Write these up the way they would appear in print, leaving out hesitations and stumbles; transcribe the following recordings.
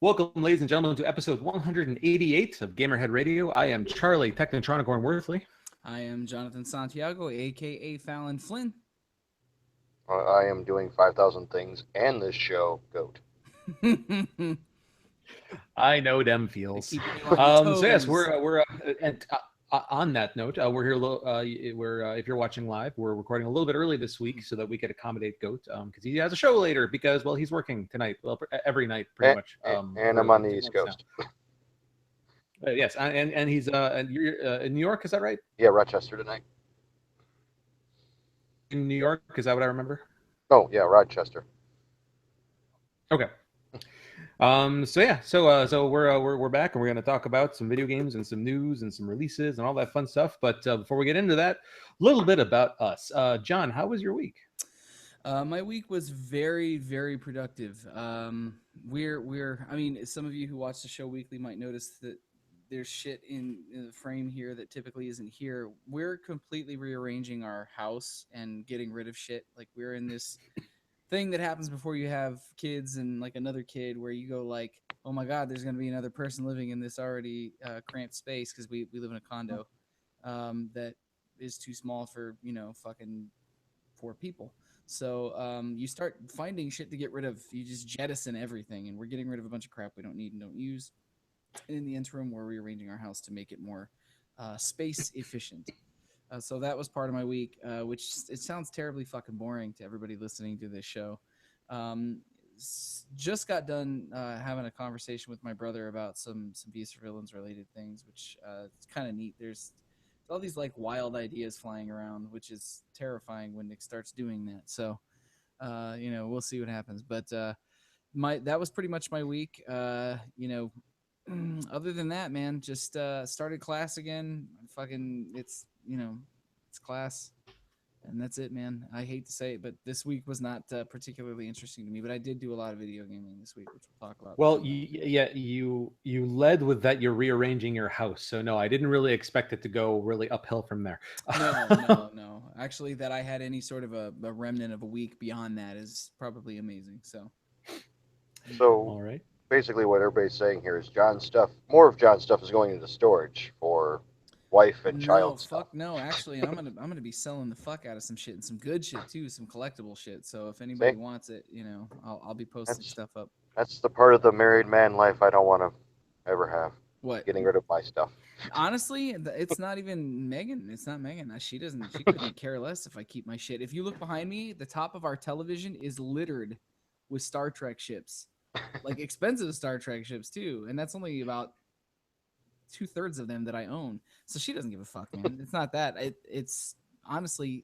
Welcome, ladies and gentlemen, to episode 188 of Gamerhead Radio. I am Charlie, Technotronic Worthley. I am Jonathan Santiago, aka Fallon Flynn. I am doing 5,000 things and this show, Goat. I know them feels. Keeping you on your toes. So yes, we're and on that note, we're here. We're if you're watching live, we're recording a little bit early this week so that we could accommodate Goat because he has a show later because he's working tonight. Well, every night pretty much. And I'm on the East Coast. Yes, and he's and you're in New York. Is that right? Yeah, Rochester tonight. In New York, is that what I remember? Oh yeah, Rochester. Okay. So we're back and we're going to talk about some video games and some news and some releases and all that fun stuff. But before we get into that, a little bit about us. John, how was your week? My week was very, very productive. I mean, some of you who watch the show weekly might notice that there's shit in the frame here that typically isn't here. We're completely rearranging our house and getting rid of shit. Like, we're in this thing that happens before you have kids and like another kid where you go like, oh my God, there's going to be another person living in this already cramped space because we live in a condo that is too small for, fucking 4 people. So you start finding shit to get rid of. You just jettison everything, and we're getting rid of a bunch of crap we don't need and don't use. And in the interim, we're rearranging our house to make it more space efficient. So that was part of my week, which it sounds terribly fucking boring to everybody listening to this show. Just got done having a conversation with my brother about some V Surveillance related things, which it's kind of neat. There's all these like wild ideas flying around, which is terrifying when Nick starts doing that. So, we'll see what happens. But that was pretty much my week. Other than that, man, just started class again. It's class, and that's it, man. I hate to say it, but this week was not particularly interesting to me. But I did do a lot of video gaming this week, which we'll talk about. Well, you led with that you're rearranging your house, so no, I didn't really expect it to go really uphill from there. No. Actually, that I had any sort of a remnant of a week beyond that is probably amazing. So all right. Basically, what everybody's saying here is more of John's stuff is going into storage for wife and child stuff. No, actually, I'm gonna be selling the fuck out of some shit and some good shit too, some collectible shit. So if anybody wants it, I'll be posting stuff up. That's the part of the married man life I don't want to ever have. What? Getting rid of my stuff. Honestly, it's not even Megan. It's not Megan. She couldn't care less if I keep my shit. If you look behind me, the top of our television is littered with Star Trek ships. Like expensive Star Trek ships too, and that's only about 2/3 of them that I own. So she doesn't give a fuck, man. It's not that. It's honestly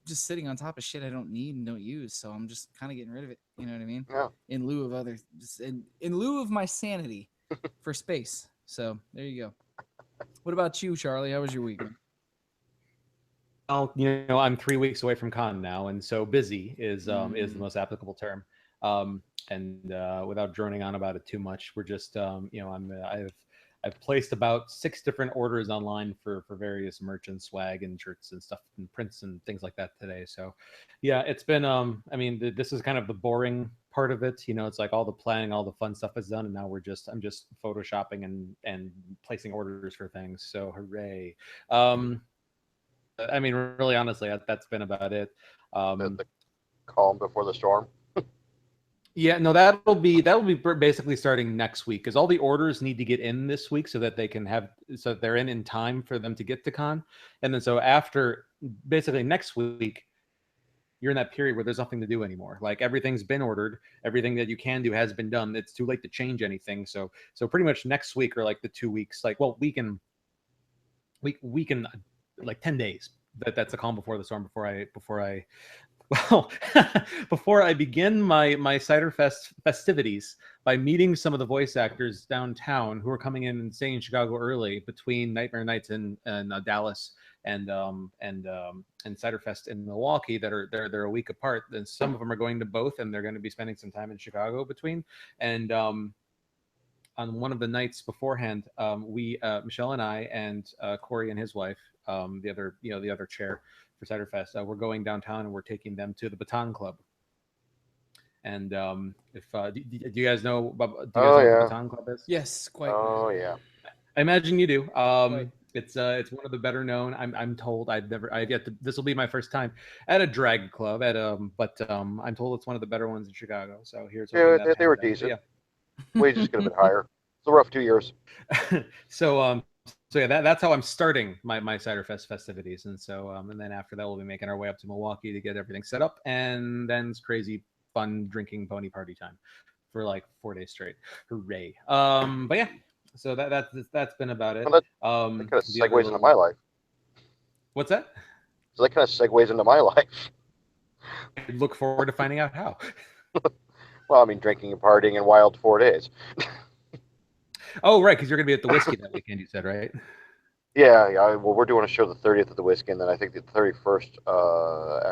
just sitting on top of shit I don't need and don't use. So I'm just kind of getting rid of it. You know what I mean? Yeah. In lieu of in lieu of my sanity for space. So there you go. What about you, Charlie? How was your week? Well, I'm 3 weeks away from con now, and so busy is the most applicable term. And without droning on about it too much, we're just I've placed about 6 different orders online for various merch and swag and shirts and stuff and prints and things like that today. So yeah, it's been this is kind of the boring part of it. It's like all the planning, all the fun stuff is done, and now I'm just photoshopping and placing orders for things. So hooray. Really honestly, that's been about it. The calm before the storm. Yeah, no, that'll be basically starting next week because all the orders need to get in this week so that they're in time for them to get to con, and then so after basically next week, you're in that period where there's nothing to do anymore. Like everything's been ordered, everything that you can do has been done. It's too late to change anything. So pretty much next week or like the 2 weeks, week and like 10 days. That's the calm before the storm. Before I begin my Cider Fest festivities by meeting some of the voice actors downtown who are coming in and staying in Chicago early between Nightmare Nights and Dallas and Cider Fest in Milwaukee they're a week apart. Then some of them are going to both, and they're going to be spending some time in Chicago between. And on one of the nights beforehand, we Michelle and I and Corey and his wife, the other chair for Cider Fest, we're going downtown and we're taking them to the Baton Club. And if do you guys know? Do you guys Oh, know what the yeah. Baton Club is? Yes, quite. Oh, yeah. I imagine you do. Quite. It's one of the better known. I'm told I've yet to, this will be my first time at a drag club but I'm told it's one of the better ones in Chicago. So here's hoping Yeah, that they were pans out. But decent. yeah. Wages could have been higher. It's a rough 2 years. So yeah, that's how I'm starting my Cider Fest festivities, and so and then after that we'll be making our way up to Milwaukee to get everything set up, and then it's crazy fun drinking pony party time for like 4 days straight. Hooray! But yeah, so that's been about it. Well, that kind of The other segues into my life. What's that? So that kind of segues into my life. I look forward to finding out how. Well, I mean, drinking and partying in wild 4 days. Oh, right, because you're gonna be at the whiskey that weekend. You said, right? Yeah, yeah. Well, we're doing a show the 30th of the whiskey, and then I think the 31st,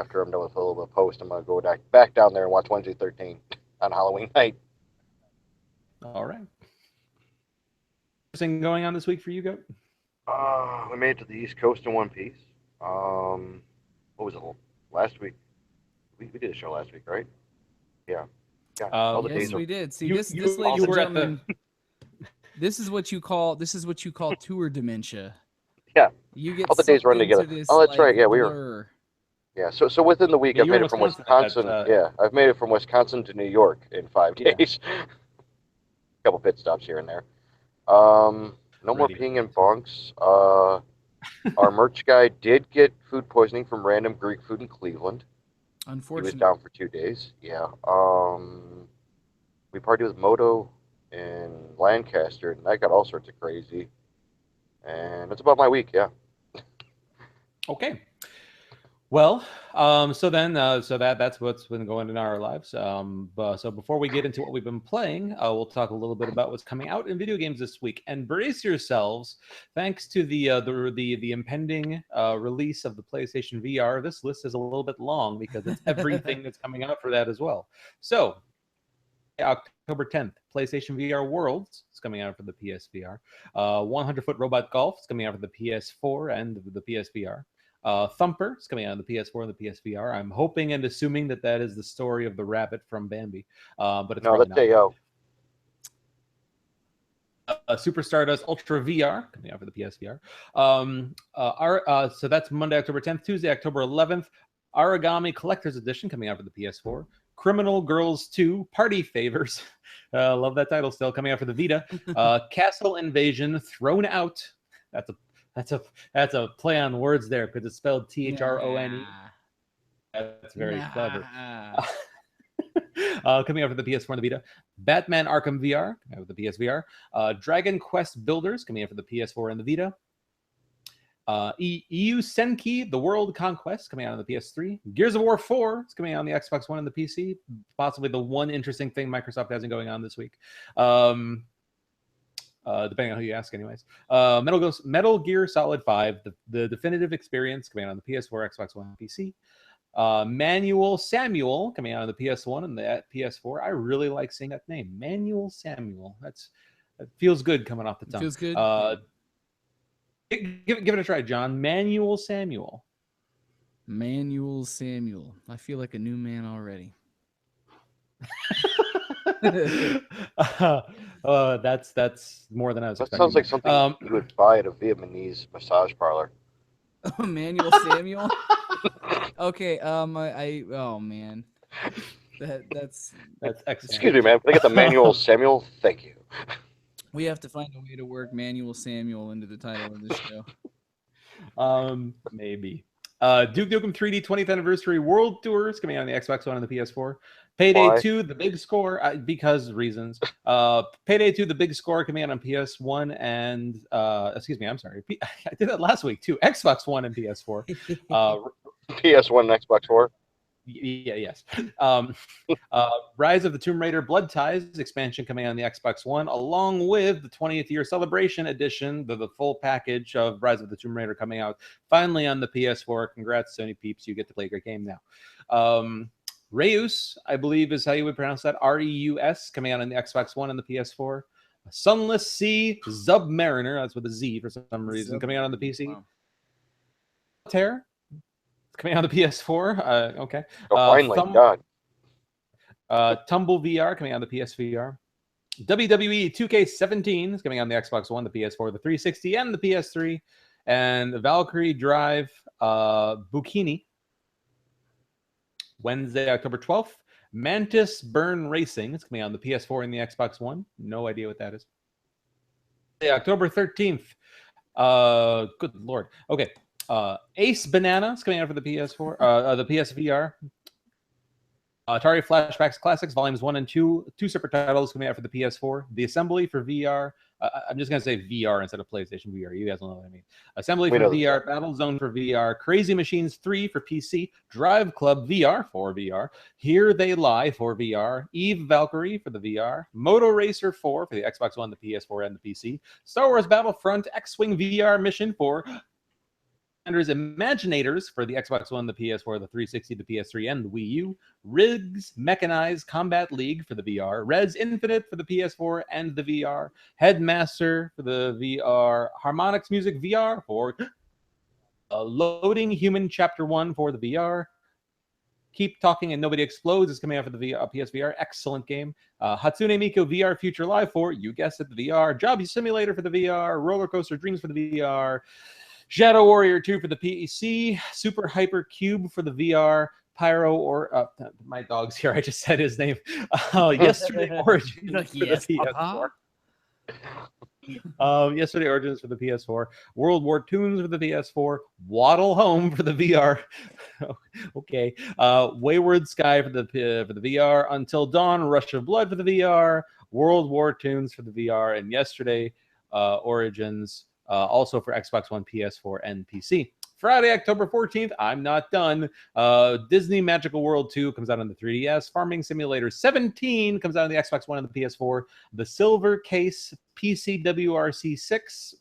after I'm done with a little bit of post, I'm going to go back down there and watch Wednesday 13 on Halloween night. All right. Anything going on this week for you, Goat? We made it to the East Coast in one piece. What was it? Last week? We did a show last week, right? Yeah. Yeah. All the Yes, days are... we did. See, You- this, you- this, you ladies and were at the- gentlemen, this is what you call tour dementia. Yeah. You get All the days sucked run into together. this, Oh, that's like, right. Yeah, we were. blur. Yeah. So within the week, Yeah, I've you were made in it from Wisconsin Wisconsin. at that, Yeah, I've made it from Wisconsin to New York in 5 Yeah. days. A couple pit stops here and there. No more Ready. peeing in bunks. Our merch guy did get food poisoning from random Greek food in Cleveland. He was Unfortunately, down for 2 days. Yeah. We partied with Moto in Lancaster, and that got all sorts of crazy. And that's about my week. Yeah. Okay. Well, so that's what's been going in our lives. So before we get into what we've been playing, we'll talk a little bit about what's coming out in video games this week. And brace yourselves, thanks to the impending release of the PlayStation VR. This list is a little bit long because it's everything that's coming out for that as well. So, October 10th, PlayStation VR Worlds is coming out for the PSVR. 100-foot Robot Golf is coming out for the PS4 and the PSVR. Thumper is coming out on the PS4 and the PSVR. I'm hoping and assuming that is the story of the rabbit from Bambi, but it's No, probably that's not. AO. Super Stardust Ultra VR coming out for the PSVR. So that's Monday, October 10th. Tuesday, October 11th, Origami Collector's Edition coming out for the PS4. Criminal Girls 2 Party Favors. Love that title still, coming out for the Vita. Castle Invasion Thrown Out. That's a play on words there because it's spelled THRONE. That's very clever. Coming out for the PS4 and the Vita. Batman Arkham VR coming out for the PSVR. Dragon Quest Builders coming out for the PS4 and the Vita. EU Senki The World Conquest coming out on the PS3. Gears of War 4 is coming out on the Xbox One and the PC. Possibly the one interesting thing Microsoft has going on this week. Depending on who you ask, anyways. Metal Gear Solid 5, the definitive experience, coming out on the PS4, Xbox One, and PC. Manuel Samuel coming out on the PS1 and the PS4. I really like saying that name, Manuel Samuel. That feels good coming off the tongue. Feels good. Give it a try, John. Manuel Samuel. Manuel Samuel. I feel like a new man already. That's more than I was That expecting. sounds like something you would buy at a Vietnamese massage parlor. Manuel Samuel. Okay. Oh man. That's excellent. Excuse me, man. Can I get the Manuel Samuel? Thank you. We have to find a way to work Manuel Samuel into the title of this show. Maybe. Duke Nukem 3D 20th Anniversary World Tour is coming out on the Xbox One and the PS4. Payday Why? 2, The Big Score, because reasons. Payday 2, The Big Score coming out on PS1 and, excuse me, I'm sorry. I did that last week too. Xbox One and PS4. PS1 and Xbox 4. Yes. Rise of the Tomb Raider Blood Ties expansion coming on the Xbox One, along with the 20th year celebration edition, the full package of Rise of the Tomb Raider coming out finally on the PS4. Congrats, Sony peeps. You get to play a great game now. Reus, I believe is how you would pronounce that. Reus coming out on the Xbox One and the PS4. Sunless Sea Submariner, that's with a Z for some reason, coming out on the PC. Wow. Terror coming out on the PS4. Okay. Oh, finally, God. Tumble VR coming on the PSVR. WWE 2K17 is coming on the Xbox One, the PS4, the 360, and the PS3. And Valkyrie Drive Bukini, Wednesday, October 12th. Mantis Burn Racing is coming on the PS4 and the Xbox One. No idea what that is. October 13th. Good lord. Okay. Ace Banana is coming out for the PS4, the PSVR. Atari Flashbacks Classics Volumes 1 and 2, two separate titles coming out for the PS4. The Assembly for VR. I'm just going to say VR instead of PlayStation VR. You guys know what I mean. Assembly for VR, Battlezone for VR, Crazy Machines 3 for PC, Drive Club VR for VR, Here They Lie for VR, Eve Valkyrie for the VR, Moto Racer 4 for the Xbox One, the PS4, and the PC, Star Wars Battlefront X-Wing VR Mission for Imaginators for the Xbox One, the PS4, the 360, the PS3, and the Wii U. Riggs Mechanized Combat League for the VR. Rez Infinite for the PS4 and the VR. Headmaster for the VR. Harmonix Music VR for Loading Human Chapter 1 for the VR. Keep Talking and Nobody Explodes is coming out for the PSVR. Excellent game. Hatsune Miku VR Future Live for, you guessed it, the VR. Job Simulator for the VR. Roller Coaster Dreams for the VR. Shadow Warrior 2 for the PC, Super Hyper Cube for the VR, Pyro or my dog's here. I just said his name. Yesterday Origins for the PS4. Yesterday Origins for the PS4, World War Tunes for the PS4, Waddle Home for the VR. Okay, Wayward Sky for the VR, Until Dawn, Rush of Blood for the VR, World War Tunes for the VR, and yesterday Origins. Also for Xbox One, PS4, and PC. Friday, October 14th, I'm not done. Disney Magical World 2 comes out on the 3DS. Farming Simulator 17 comes out on the Xbox One and the PS4. The Silver Case PC WRC 6,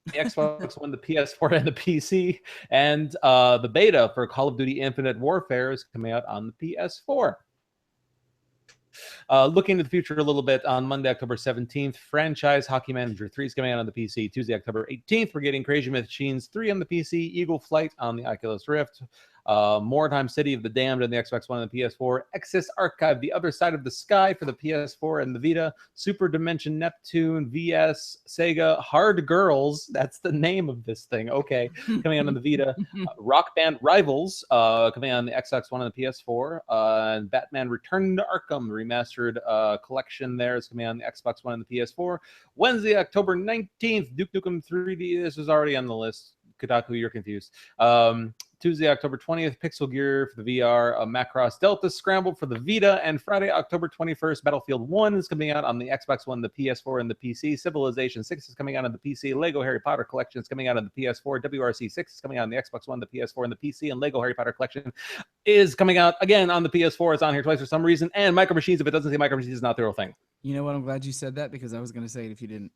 the Xbox One, the PS4, and the PC. And the beta for Call of Duty Infinite Warfare is coming out on the PS4. Looking to the future a little bit, on Monday, October 17th, Franchise Hockey Manager 3 is coming out on the PC. Tuesday, October 18th, we're getting Crazy Machines 3 on the PC, Eagle Flight on the Oculus Rift, Moretime City of the Damned on the Xbox One and the PS4, Exis Archive, The Other Side of the Sky for the PS4 and the Vita, Super Dimension Neptune, VS, Sega, Hard Girls, that's the name of this thing, okay, coming out on the Vita, Rock Band Rivals, coming out on the Xbox One and the PS4, and Batman Return to Arkham, remastered collection there is coming out on the Xbox One and the PS4. Wednesday, October 19th, Duke Nukem 3D, this is already on the list. Kotaku, you're confused. Tuesday, October 20th, Pixel Gear for the VR, Macross Delta Scramble for the Vita, and Friday, October 21st, Battlefield 1 is coming out on the Xbox One, the PS4, and the PC. Civilization 6 is coming out on the PC. Lego Harry Potter Collection is coming out on the PS4. WRC 6 is coming out on the Xbox One, the PS4, and the PC. And Lego Harry Potter Collection is coming out again on the PS4. It's on here twice for some reason. And Micro Machines, if it doesn't say Micro Machines, is not the real thing. You know what? I'm glad you said that because I was going to say it if you didn't.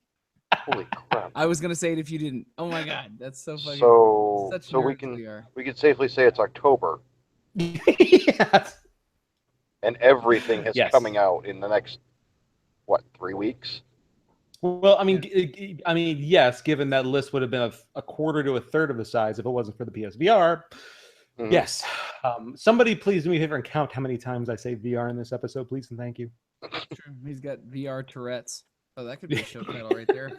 Holy crap! I was gonna say it if you didn't. Oh my god, that's so funny. So we can safely say it's October. Yes. And everything is coming out in the next 3 weeks? Well, I mean, yes. Given that list would have been a quarter to a third of the size if it wasn't for the PSVR. Mm-hmm. Yes. Somebody please do me a favor and count how many times I say VR in this episode, please, and thank you. True. He's got VR Tourette's. Oh, that could be a show title right there.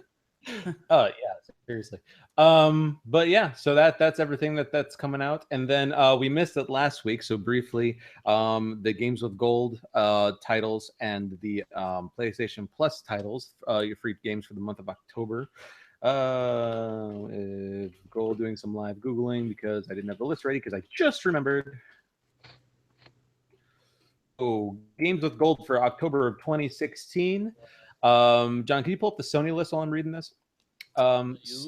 Oh yeah, seriously. But yeah, so that's everything that's coming out. And then we missed it last week, so briefly, the Games with Gold titles and the PlayStation Plus titles, your free games for the month of October. Gold, doing some live Googling because I didn't have the list ready because I just remembered. Oh, Games with Gold for October of 2016. John, can you pull up the Sony list while I'm reading this?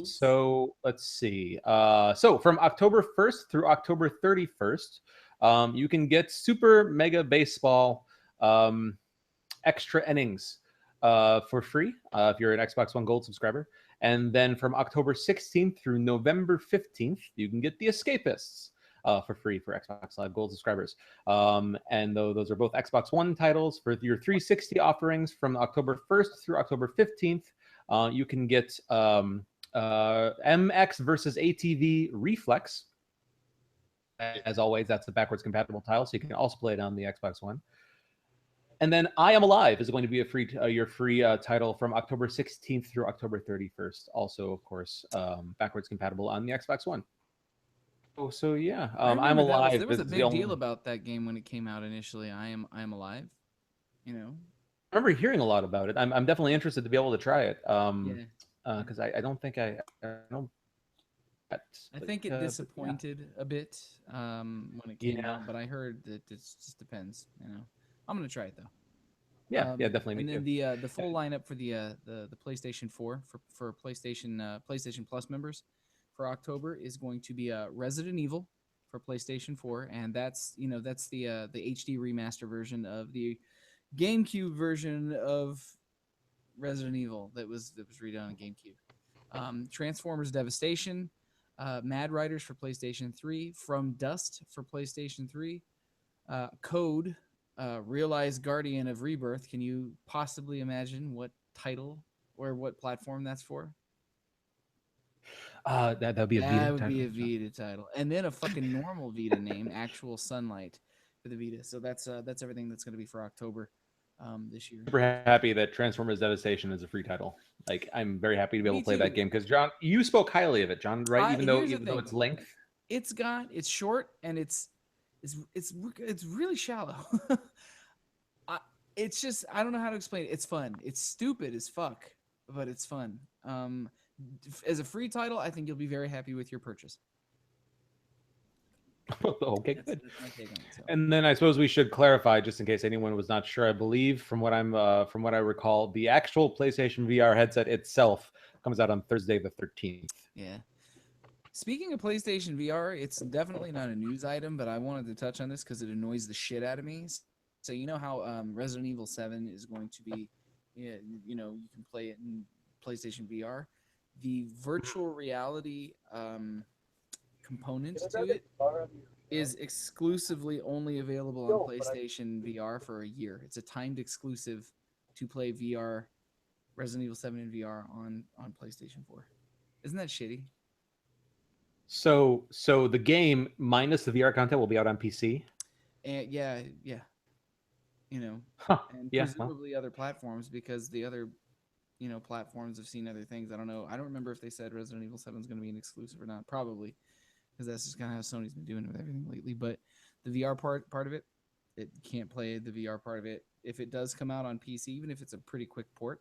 So let's see. So from October 1st through October 31st, you can get Super Mega Baseball extra innings for free if you're an Xbox One Gold subscriber. And then from October 16th through November 15th, you can get The Escapists for free for Xbox Live Gold subscribers. And though those are both Xbox One titles, for your 360 offerings from October 1st through October 15th, you can get MX versus ATV Reflex. As always, that's the backwards compatible title, so you can also play it on the Xbox One. And then I Am Alive is going to be a your free title from October 16th through October 31st. Also, of course, backwards compatible on the Xbox One. So yeah, I I'm remember Alive there was a is the big only. deal about that game when it came out initially. I am alive. You know. I remember hearing a lot about it. I'm definitely interested to be able to try it. Yeah. Because I don't think I don't. I think it But yeah, disappointed a bit when it came yeah, out, but I heard that it just depends. You know, I'm gonna try it though. yeah, definitely me And too. then the full lineup for the PlayStation 4 for PlayStation Plus members for October is going to be Resident Evil for PlayStation 4, and that's the HD remaster version of the GameCube version of Resident Evil that was redone on GameCube. Transformers Devastation, Mad Riders for PlayStation 3, From Dust for PlayStation 3, Code, Realize Guardian of Rebirth. Can you possibly imagine what title or what platform that's for? That'd be a That Vita would be title. a Vita title, and then a fucking normal Vita name, Actual Sunlight, for the Vita. So that's everything that's going to be for October this year. Super happy that Transformers Devastation is a free title. Like, I'm very happy to be able Me to play that too. game because John, you spoke highly of it, John. Right? Here's the Even though thing. it's length. It's short and it's really shallow. I, it's just I don't know how to explain it. It's fun. It's stupid as fuck, but it's fun. As a free title, I think you'll be very happy with your purchase. Okay, good. That's my take on it. So. And then I suppose we should clarify, just in case anyone was not sure. I believe, from what I recall, the actual PlayStation VR headset itself comes out on Thursday the 13th. Yeah. Speaking of PlayStation VR, it's definitely not a news item, but I wanted to touch on this because it annoys the shit out of me. So you know how Resident Evil 7 is going to be, yeah, you can play it in PlayStation VR. The virtual reality component to it is exclusively only available on PlayStation VR for a year. It's a timed exclusive to play VR Resident Evil 7 in VR on PlayStation 4. Isn't that shitty? So the game minus the VR content will be out on PC. And yeah, Huh. and Yeah. Well, presumably other platforms because the other, platforms have seen other things. I don't know. I don't remember if they said Resident Evil 7 is going to be an exclusive or not. Probably, because that's just kind of how Sony's been doing with everything lately. But the VR part of it, it can't play the VR part of it. If it does come out on PC, even if it's a pretty quick port,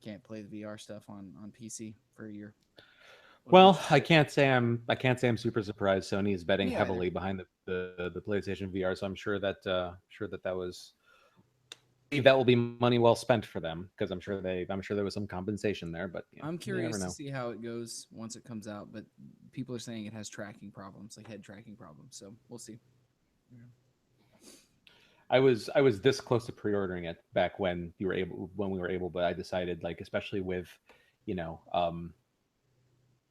can't play the VR stuff on PC for a year. well, I can't say I'm super surprised. Sony is betting Me either. heavily behind the PlayStation VR, so I'm sure that was that will be money well spent for them because I'm sure there was some compensation there, but I'm you curious never to know. see how it goes once it comes out, but people are saying it has tracking problems, like head tracking problems. So we'll see. I was this close to pre-ordering it back when we were able, but I decided, like, especially with, you know,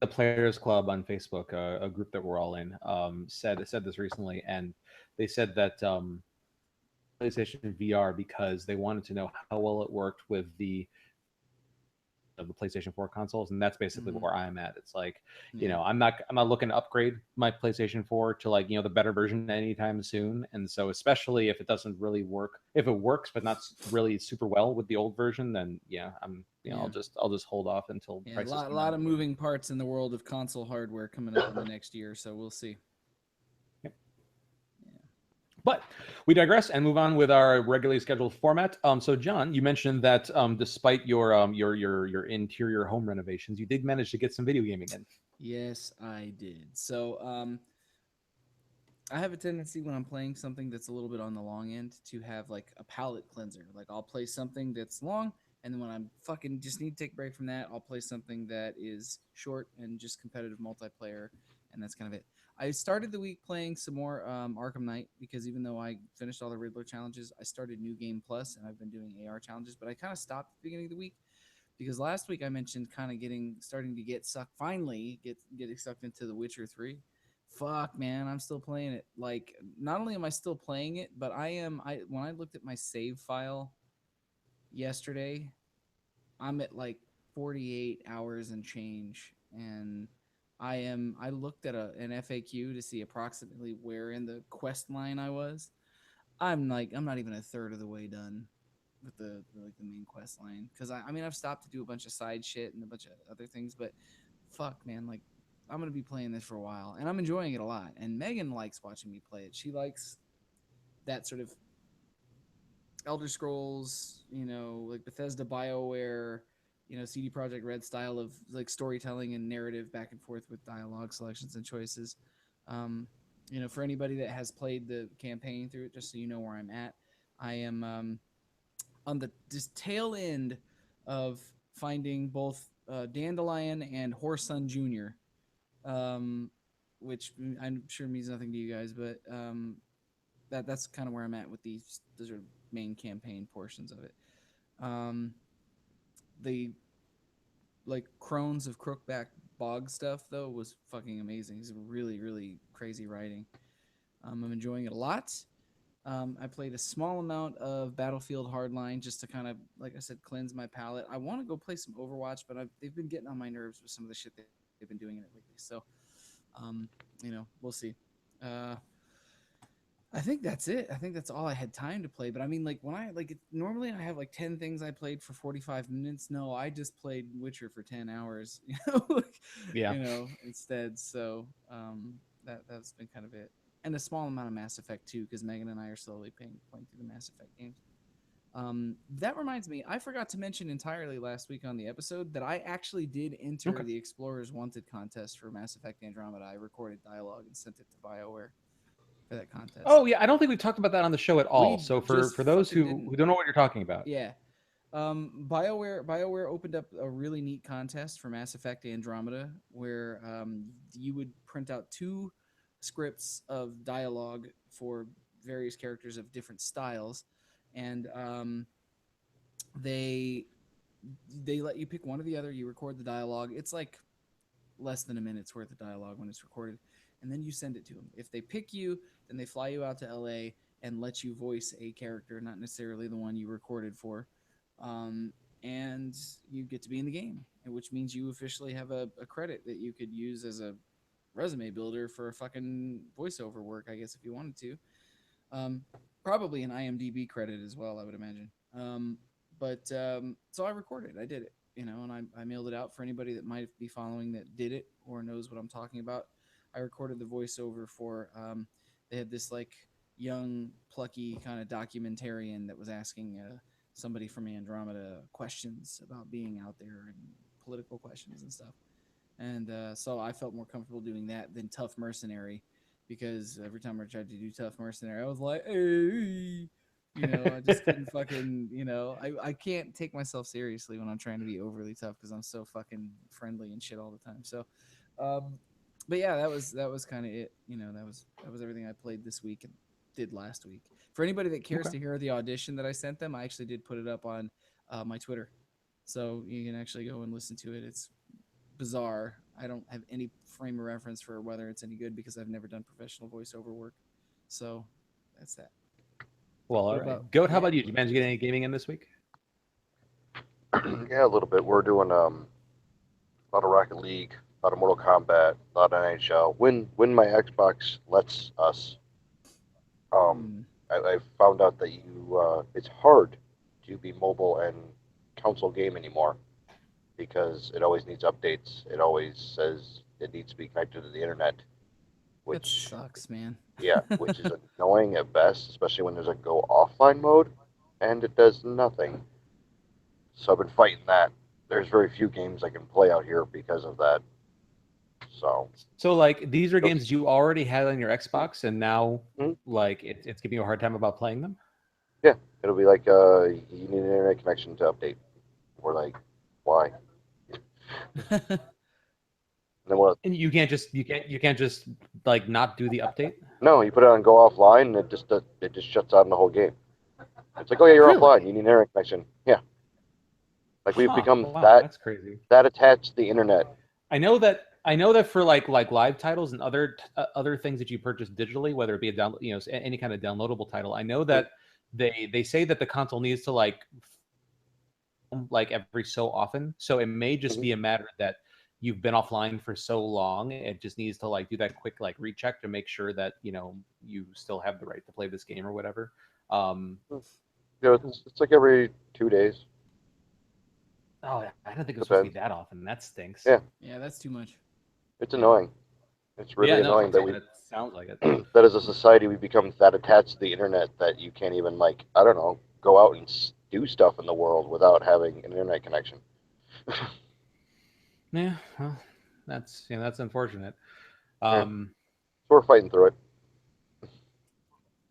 the Players Club on Facebook, a group that we're all in, said this recently, and they said that PlayStation VR, because they wanted to know how well it worked with the of the PlayStation 4 consoles, and that's basically Mhm. where I'm at. It's like, Yeah. I'm not looking to upgrade my PlayStation 4 to, like, the better version anytime soon. And so, especially if it doesn't really work, if it works but not really super well with the old version, then yeah, Yeah. I'll just hold off until Yeah, prices a come lot down. of moving parts in the world of console hardware coming up in the next year, so we'll see. Yep. Yeah. But we digress and move on with our regularly scheduled format. So John, you mentioned that despite your interior home renovations, you did manage to get some video gaming in. Yes, I did. So, I have a tendency when I'm playing something that's a little bit on the long end to have like a palate cleanser. Like I'll play something that's long, and then when I'm fucking just need to take a break from that, I'll play something that is short and just competitive multiplayer, and that's kind of it. I started the week playing some more Arkham Knight because even though I finished all the Riddler challenges, I started New Game Plus and I've been doing AR challenges, but I kind of stopped at the beginning of the week because last week I mentioned kind of starting to get sucked finally getting sucked into The Witcher 3. Fuck man, I'm still playing it. Like not only am I still playing it, but I when I looked at my save file yesterday, I'm at like 48 hours and change and I looked at an FAQ to see approximately where in the quest line I was. I'm not even a third of the way done with the main quest line, because I mean I've stopped to do a bunch of side shit and a bunch of other things, but fuck man, like I'm gonna be playing this for a while and I'm enjoying it a lot. And Megan likes watching me play it. She likes that sort of Elder Scrolls, like Bethesda, BioWare, CD Projekt Red style of like storytelling and narrative back and forth with dialogue selections and choices. Um, for anybody that has played the campaign through it, just so you know where I'm at, I am on the just tail end of finding both Dandelion and Horson Jr., um, which I'm sure means nothing to you guys, but that's kind of where I'm at with those are main campaign portions of it. Um, the like Crones of Crookback Bog stuff though was fucking amazing. It's really really crazy writing. I'm enjoying it a lot. I played a small amount of Battlefield Hardline just to kind of, like I said, cleanse my palate. I want to go play some Overwatch, but they've been getting on my nerves with some of the shit they've been doing in it lately. So, um, we'll see. Uh, I think that's it. I think that's all I had time to play. But I mean, like when normally I have like 10 things I played for 45 minutes. No, I just played Witcher for 10 hours. Yeah. Instead. So that's been kind of it, and a small amount of Mass Effect too, because Megan and I are slowly playing through the Mass Effect games. That reminds me, I forgot to mention entirely last week on the episode that I actually did enter the Explorers Wanted contest for Mass Effect Andromeda. I recorded dialogue and sent it to BioWare for that contest. Oh yeah, I don't think we've talked about that on the show at all. We So just for those fucking who don't know what you're talking about, Yeah. BioWare opened up a really neat contest for Mass Effect Andromeda where you would print out 2 scripts of dialogue for various characters of different styles, and they they let you pick one or the other. You record the dialogue. It's like less than a minute's worth of dialogue when it's recorded, and then you send it to them. If they pick you, then they fly you out to LA and let you voice a character, not necessarily the one you recorded for, um, and you get to be in the game, which means you officially have a credit that you could use as a resume builder for a fucking voiceover work, I guess, if you wanted to. Um, Probably an IMDb credit as well, I would imagine. But so I recorded, I did it, and I mailed it out for anybody that might be following that did it or knows what I'm talking about. I recorded the voiceover for. They had this like young, plucky kind of documentarian that was asking somebody from Andromeda questions about being out there and political questions and stuff. And so I felt more comfortable doing that than Tough Mercenary, because every time I tried to do Tough Mercenary, I was like, hey, I just couldn't fucking, I can't take myself seriously when I'm trying to be overly tough because I'm so fucking friendly and shit all the time. So, but yeah, that was kind of it. That was everything I played this week and did last week. For anybody that cares to hear the audition that I sent them, I actually did put it up on my Twitter, so you can actually go and listen to it. It's bizarre. I don't have any frame of reference for whether it's any good because I've never done professional voiceover work. So that's that. well, all right. Goat, how about you? Did you manage to get any gaming in this week? Yeah, a little bit. We're doing a lot of Rocket League, a lot of Mortal Kombat, a lot of NHL. When my Xbox lets us, I found out that it's hard to be mobile and console game anymore because it always needs updates. It always says it needs to be connected to the internet, That which sucks, man. yeah, which is annoying at best, especially when there's a go offline mode, and it does nothing. So I've been fighting that. There's very few games I can play out here because of that. So like these are games that you already had on your Xbox, and now hmm like it's giving you a hard time about playing them. Yeah, it'll be like you need an internet connection to update. We're like, why? And then what? And you can't just like not do the update. No, you put it on go offline, and it just shuts down the whole game. It's like, oh yeah, you're offline. Really? You need an internet connection. Yeah, like we've Huh. become Wow, that's crazy. that attached to the internet. I know that for like live titles and other things that you purchase digitally, whether it be a download, any kind of downloadable title. I know that they say that the console needs to like every so often. So it may just Mm-hmm. be a matter that you've been offline for so long, it just needs to like do that quick like recheck to make sure that you still have the right to play this game or whatever. Um, It's like every 2 days. oh, I don't think it was supposed to be Depends. that often. That stinks. Yeah, Yeah, that's too much. it's annoying. It's Yeah, really no, annoying that it we sounds like it. that as a society we become that attached to the internet that you can't even like I don't know go out and do stuff in the world without having an internet connection. Yeah, well, that's unfortunate. Yeah, so Um, we're fighting through it.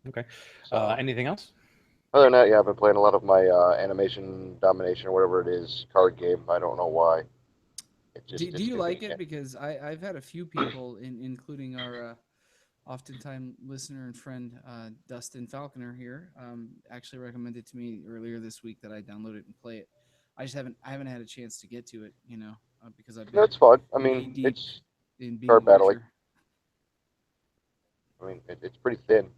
okay. So Anything else? other than that, yeah, I've been playing a lot of my animation domination or whatever it is card game. I don't know why. Do It's you like it? convenient. Because I've had a few people, including our oftentimes listener and friend Dustin Falconer here, actually recommended to me earlier this week that I download it and play it. I haven't had a chance to get to it, because I've been That's fun. I knee mean, deep it's in being card a battling. Witcher. I mean, it's pretty thin.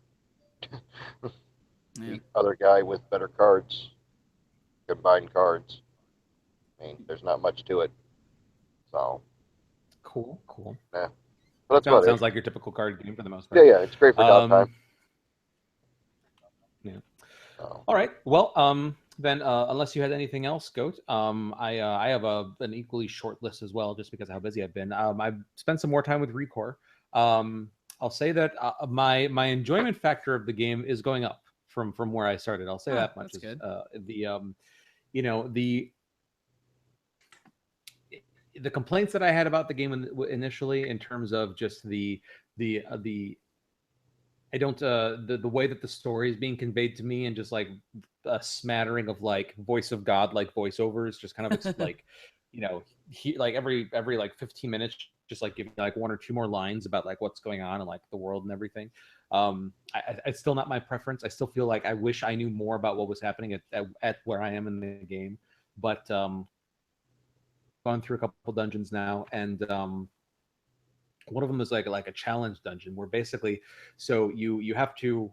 Yeah. The other guy with better cards, combined cards. I mean, there's not much to it. So, Cool, cool. yeah. But that's about Sounds it. like your typical card game for the most Yeah, part. yeah, it's great for downtime. Um, yeah. So, All right. Well, then unless you had anything else, Goat, I have an equally short list as well, just because of how busy I've been. I've spent some more time with Recore. I'll say that my enjoyment factor of the game is going up from where I started. I'll say that much. That's Is good. you know the complaints that I had about the game initially, in terms of just the I don't the way that the story is being conveyed to me, and just like a smattering of like voice of God like voiceovers, just kind of like like every like 15 minutes, just like giving like one or two more lines about like what's going on and like the world and everything. It's still not my preference. I still feel like I wish I knew more about what was happening at where I am in the game, but gone through a couple dungeons now, and one of them is like a challenge dungeon where basically, so you have to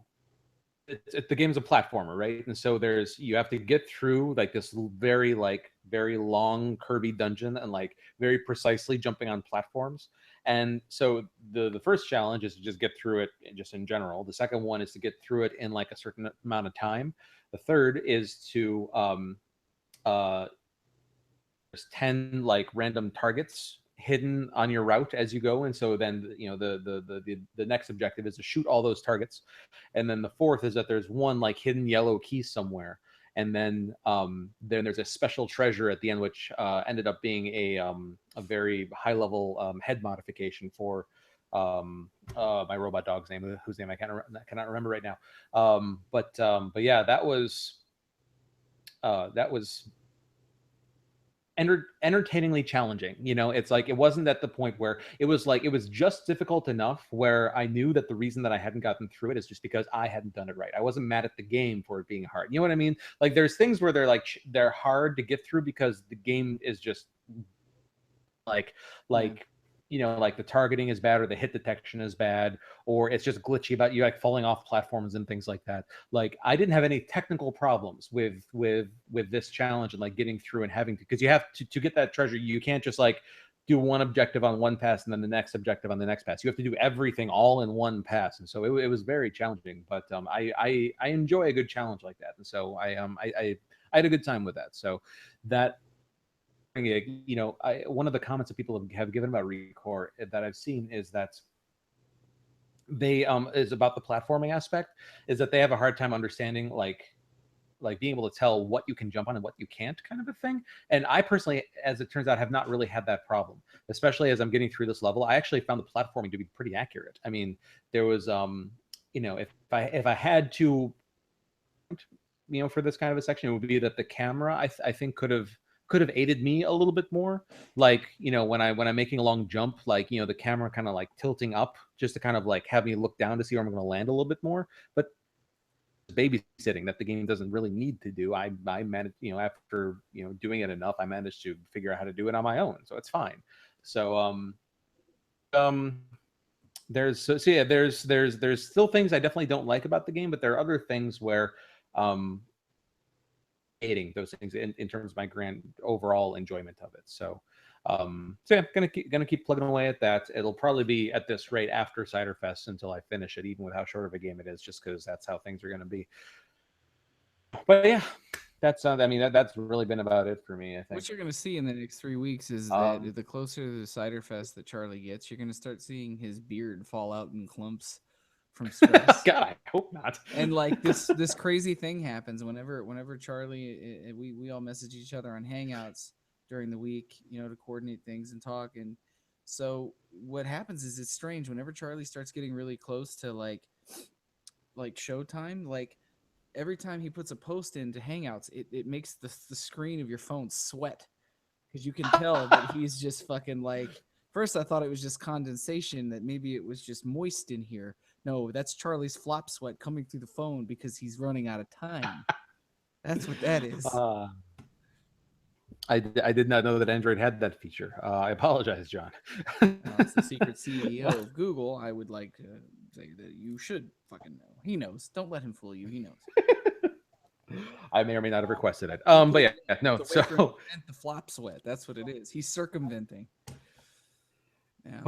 the game's a platformer, right? And so you have to get through like this very long curvy dungeon, and like very precisely jumping on platforms. And so the first challenge is to just get through it just in general. The second one is to get through it in like a certain amount of time. The third is to uh there's 10 like random targets hidden on your route as you go, and so then the next objective is to shoot all those targets. And then the fourth is that there's one like hidden yellow key somewhere, and then there's a special treasure at the end, which ended up being a very high level head modification for my robot dog's name, whose name I cannot remember right now. But yeah, that was entertainingly challenging. It's like it wasn't at the point where it was just difficult enough where I knew that the reason that I hadn't gotten through it is just because I hadn't done it right. I wasn't mad at the game for it being hard. You know what I mean? Like there's things where they're hard to get through because the game is just like Yeah. like like the targeting is bad, or the hit detection is bad, or it's just glitchy about you like falling off platforms and things like that. Like I didn't have any technical problems with this challenge, and like getting through and having to, because you have to get that treasure. You can't just like do one objective on one pass and then the next objective on the next pass. You have to do everything all in one pass, and so it was very challenging. But I enjoy a good challenge like that, and so I had a good time with that. So that one of the comments that people have given about Recore that I've seen is that they is about the platforming aspect, is that they have a hard time understanding like being able to tell what you can jump on and what you can't, kind of a thing. And I personally, as it turns out, have not really had that problem, especially as I'm getting through this level. I actually found the platforming to be pretty accurate. I mean, there was if I had to for this kind of a section, it would be that the camera I think could have aided me a little bit more. Like when I'm making a long jump, like the camera kind of like tilting up just to kind of like have me look down to see where I'm going to land a little bit more. But babysitting that the game doesn't really need to do. I managed, after doing it enough, I managed to figure out how to do it on my own, so it's fine. So um so yeah, there's still things I definitely don't like about the game, but there are other things where um mitigating those things in terms of my grand overall enjoyment of it. So yeah, gonna keep plugging away at that. It'll probably be at this rate after Cider Fest until I finish it, even with how short of a game it is, just because that's how things are gonna be. But yeah, I mean, that's really been about it for me, I think. What you're going to see in the next 3 weeks is Um, that the closer to the cider fest that Charlie gets, you're going to start seeing his beard fall out in clumps from stress. God, I hope not. And like this crazy thing happens whenever Charlie we all message each other on Hangouts during the week, to coordinate things and talk. And so what happens is it's strange whenever Charlie starts getting really close to like showtime, like every time he puts a post into Hangouts, it makes the screen of your phone sweat because you can tell that he's just fucking like. First, I thought it was just condensation, that maybe it was just moist in here. No, that's Charlie's flop sweat coming through the phone because he's running out of time. That's what that is. I did not know that Android had that feature. I apologize, John. Well, as the secret CEO of Google, I would like to say that you should fucking know. He knows. Don't let him fool you. He knows. I may or may not have requested it. He But yeah, no. puts a way for him to So, prevent the flop sweat. That's what it is. He's circumventing. Yeah.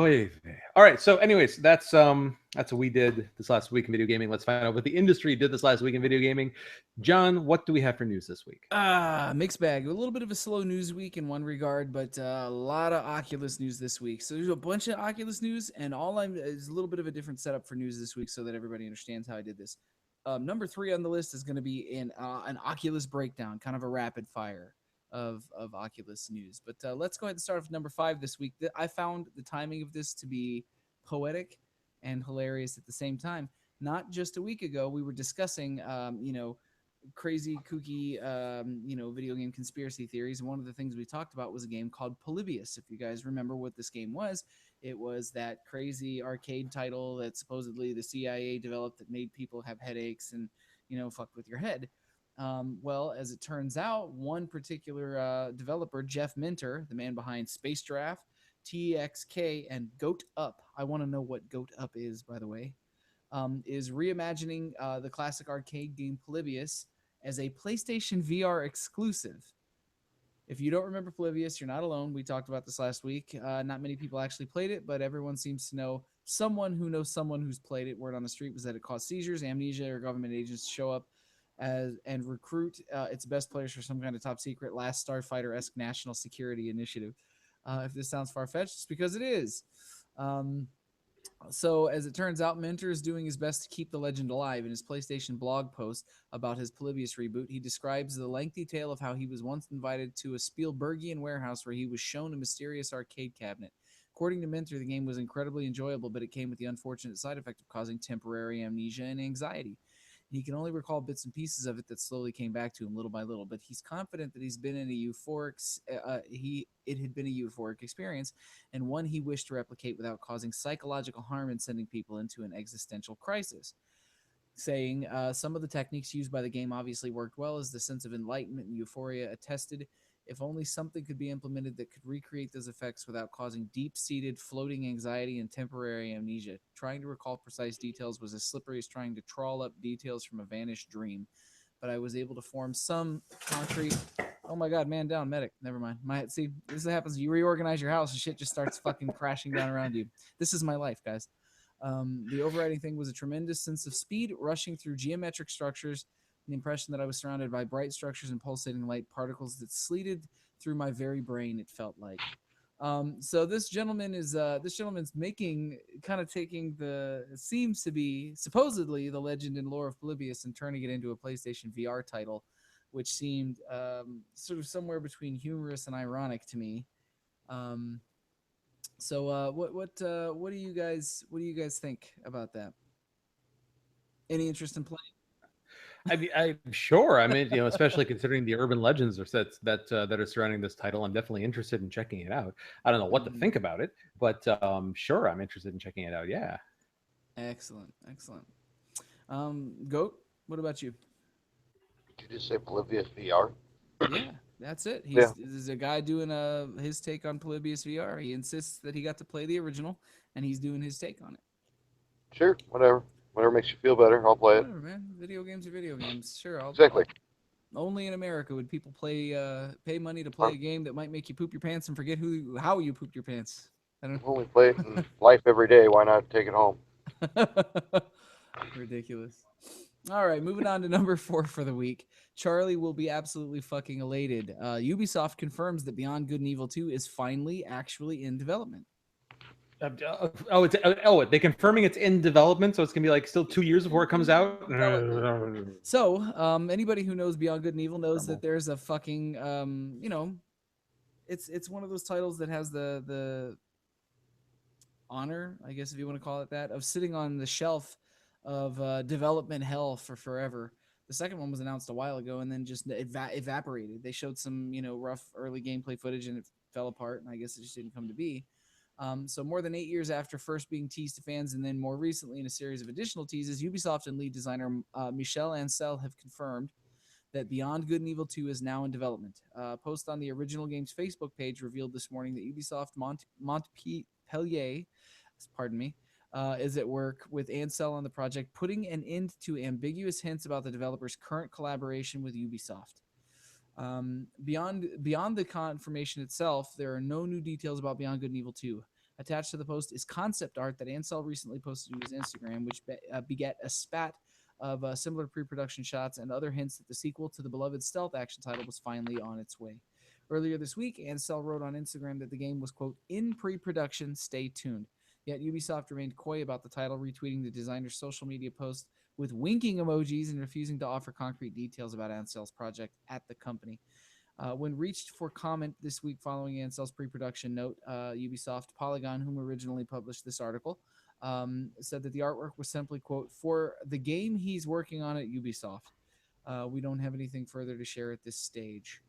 all right. So, anyways, that's what we did this last week in video gaming. Let's find out what the industry did this last week in video gaming. John, what do we have for news this week? Mixed bag. A little bit of a slow news week in one regard, but a lot of Oculus news this week. So there's a bunch of Oculus news, and is a little bit of a different setup for news this week, so that everybody understands how I did this. Number 3 on the list is going to be an Oculus breakdown, kind of a rapid fire of Oculus news. But let's go ahead and start with number 5 this week. I found the timing of this to be poetic and hilarious at the same time. Not just a week ago, we were discussing, crazy, kooky, video game conspiracy theories. And one of the things we talked about was a game called Polybius. If you guys remember what this game was, it was that crazy arcade title that supposedly the CIA developed that made people have headaches and, fucked with your head. Well, as it turns out, one particular developer, Jeff Minter, the man behind Space Giraffe, TXK, and Goat Up. I want to know what Goat Up is, by the way. Is reimagining the classic arcade game Polybius as a PlayStation VR exclusive. If you don't remember Polybius, you're not alone. We talked about this last week. Not many people actually played it, but everyone seems to know someone who knows someone who's played it. Word on the street was that it caused seizures, amnesia, or government agents to show up and recruit its best players for some kind of top secret last Starfighter-esque national security initiative. If this sounds far-fetched, it's because it is. So, as it turns out, Mentor is doing his best to keep the legend alive. In his PlayStation blog post about his Polybius reboot, he describes the lengthy tale of how he was once invited to a Spielbergian warehouse where he was shown a mysterious arcade cabinet. According to Mentor, the game was incredibly enjoyable, but it came with the unfortunate side effect of causing temporary amnesia and anxiety. He can only recall bits and pieces of it that slowly came back to him little by little, but he's confident that he's been in a it had been a euphoric experience, and one he wished to replicate without causing psychological harm and sending people into an existential crisis. Saying some of the techniques used by the game obviously worked well, as the sense of enlightenment and euphoria attested. If only something could be implemented that could recreate those effects without causing deep-seated floating anxiety and temporary amnesia. Trying to recall precise details was as slippery as trying to trawl up details from a vanished dream. But I was able to form some concrete... Oh my god, man down, medic. Never mind. See, this happens. You reorganize your house and shit just starts fucking crashing down around you. This is my life, guys. The overriding thing was a tremendous sense of speed, rushing through geometric structures, the impression that I was surrounded by bright structures and pulsating light particles that sleeted through my very brain, it felt like. So this gentleman's making, kind of taking seems to be supposedly the legend and lore of Polybius and turning it into a PlayStation VR title, which seemed sort of somewhere between humorous and ironic to me. So what do you guys think about that? Any interest in playing? I'm sure. I mean, especially considering the urban legends that are surrounding this title, I'm definitely interested in checking it out. I don't know what to think about it, but sure, I'm interested in checking it out. Yeah. Excellent. Goat, what about you? Did you just say Polybius VR? Yeah, that's it. There's a guy doing his take on Polybius VR. He insists that he got to play the original, and he's doing his take on it. Sure, whatever. Whatever makes you feel better, I'll play it. Whatever, man. Video games are video games. Sure, Exactly. Only in America would people pay money to play a game that might make you poop your pants and forget how you pooped your pants. I don't. Only play it in life every day. Why not take it home? Ridiculous. All right, moving on to number 4 for the week. Charlie will be absolutely fucking elated. Ubisoft confirms that Beyond Good and Evil 2 is finally actually in development. They're confirming it's in development, so it's gonna be like still 2 years before it comes out. So, anybody who knows Beyond Good and Evil knows that there's a fucking, it's one of those titles that has the honor, I guess if you want to call it that, of sitting on the shelf of development hell for forever. The second one was announced a while ago and then just evaporated. They showed some, rough early gameplay footage and it fell apart, and I guess it just didn't come to be. So more than 8 years after first being teased to fans and then more recently in a series of additional teases, Ubisoft and lead designer Michel Ancel have confirmed that Beyond Good and Evil 2 is now in development. A post on the original game's Facebook page revealed this morning that Ubisoft Montpellier, pardon me, is at work with Ancel on the project, putting an end to ambiguous hints about the developer's current collaboration with Ubisoft. Beyond the confirmation itself, there are no new details about Beyond Good and Evil 2. Attached to the post is concept art that Ansel recently posted to his Instagram, which begat a spat of similar pre-production shots and other hints that the sequel to the beloved stealth action title was finally on its way. Earlier this week, Ansel wrote on Instagram that the game was, quote, in pre-production, stay tuned. Yet Ubisoft remained coy about the title, retweeting the designer's social media post with winking emojis and refusing to offer concrete details about Ansel's project at the company. When reached for comment this week following Ansel's pre-production note, Ubisoft Polygon, whom originally published this article, said that the artwork was simply, quote, for the game he's working on at Ubisoft. We don't have anything further to share at this stage.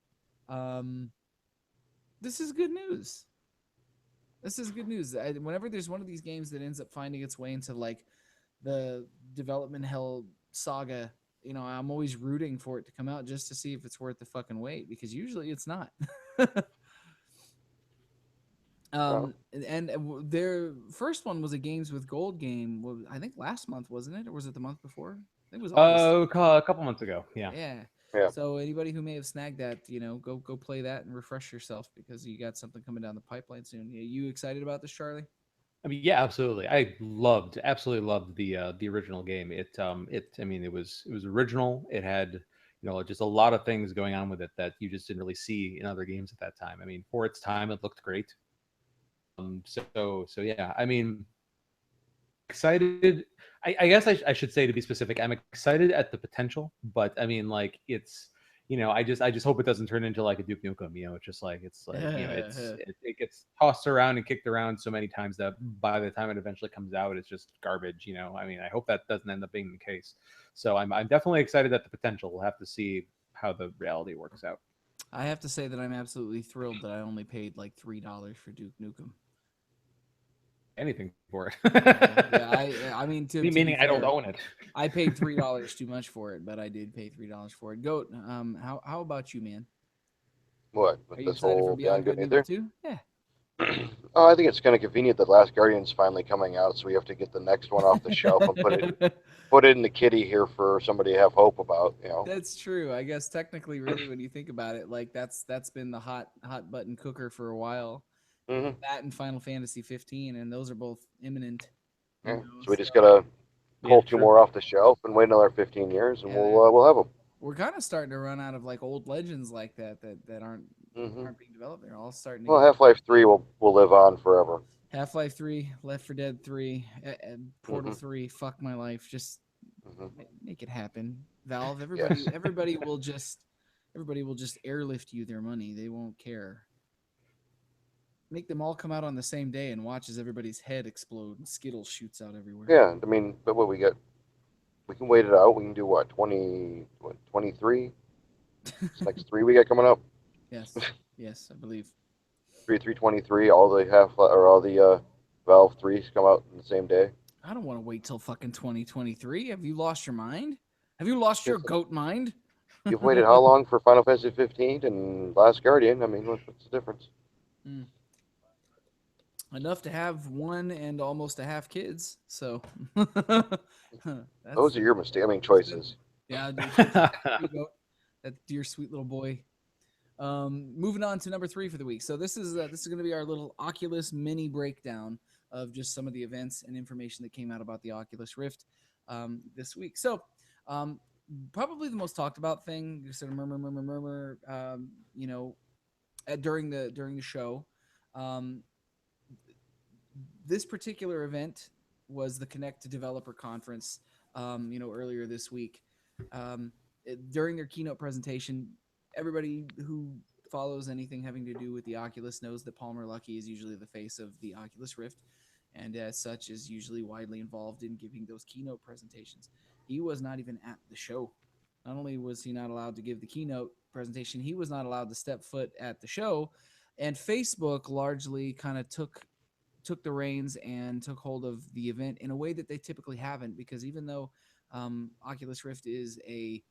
This is good news. Whenever there's one of these games that ends up finding its way into like the development hell saga, I'm always rooting for it to come out just to see if it's worth the fucking wait, because usually it's not. And their first one was a Games with Gold game. I think last month, wasn't it, or was it the month before? I think it was August. A couple months ago. Yeah. Yeah. So anybody who may have snagged that, go play that and refresh yourself, because you got something coming down the pipeline soon. You excited about this, Charlie? I mean, yeah, absolutely. I absolutely loved the original game. I mean, it was original. It had, just a lot of things going on with it that you just didn't really see in other games at that time. I mean, for its time, it looked great. So yeah. I mean, excited. I guess I should say, to be specific, I'm excited at the potential, but I mean, like, it's, I just hope it doesn't turn into like a Duke Nukem. It's just like it gets tossed around and kicked around so many times that by the time it eventually comes out, it's just garbage. I mean, I hope that doesn't end up being the case. So I'm definitely excited at the potential. We'll have to see how the reality works out. I have to say that I'm absolutely thrilled that I only paid like $3 for Duke Nukem. Anything for it. I mean, meaning I don't own it. I paid $3 too much for it, but I did pay $3 for it. Goat, how about you, man? What? Are you excited for Beyond Good and Evil 2? Yeah. I think it's kind of convenient that Last Guardian's finally coming out, so we have to get the next one off the shelf and put it in the kitty here for somebody to have hope about. That's true. I guess technically, really, when you think about it, like that's been the hot button cooker for a while. Mm-hmm. That and Final Fantasy 15, and those are both imminent. Yeah. So we just gotta pull two more off the shelf and wait another 15 years, and we'll have them. We're kind of starting to run out of like old legends like that aren't being developed. They're all starting to. Well, Half-Life 3 will live on forever. Half-Life 3, Left 4 Dead 3, Portal 3. Fuck my life. Just make it happen, Valve. Everybody will just airlift you their money. They won't care. Make them all come out on the same day and watch as everybody's head explode and Skittles shoots out everywhere. Yeah, I mean, but what we got, we can wait it out. We can do 23? This next 3 we got coming up. Yes, I believe. 3/3/23. All the Valve 3s come out in the same day. I don't want to wait till fucking 2023. Have you lost your mind? Have you lost your goat mind? You've waited how long for Final Fantasy 15 and Last Guardian? I mean, what's the difference? Enough to have one and almost a half kids. So those are your mistakes. I mean, choices. Yeah, that dear sweet little boy. Moving on to number 3 for the week. So this is going to be our little Oculus mini breakdown of just some of the events and information that came out about the Oculus Rift this week. So um, probably the most talked about thing, sort of murmur, during the show. Um, this particular event was the Connect to Developer Conference, earlier this week. During their keynote presentation, everybody who follows anything having to do with the Oculus knows that Palmer Luckey is usually the face of the Oculus Rift, and as such is usually widely involved in giving those keynote presentations. He was not even at the show. Not only was he not allowed to give the keynote presentation, he was not allowed to step foot at the show. And Facebook largely kind of took the reins and took hold of the event in a way that they typically haven't, because even though Oculus Rift is a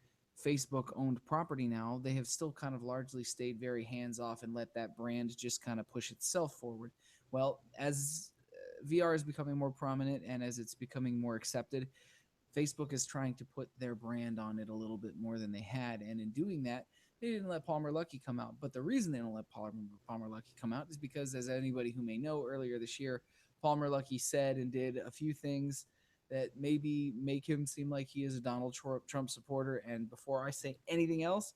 Facebook owned property now, they have still kind of largely stayed very hands off and let that brand just kind of push itself forward. Well, as VR is becoming more prominent and as it's becoming more accepted, Facebook is trying to put their brand on it a little bit more than they had. And in doing that, they didn't let Palmer Luckey come out. But the reason they don't let Palmer Luckey come out is because, as anybody who may know, earlier this year, Palmer Luckey said and did a few things that maybe make him seem like he is a Donald Trump supporter. And before I say anything else,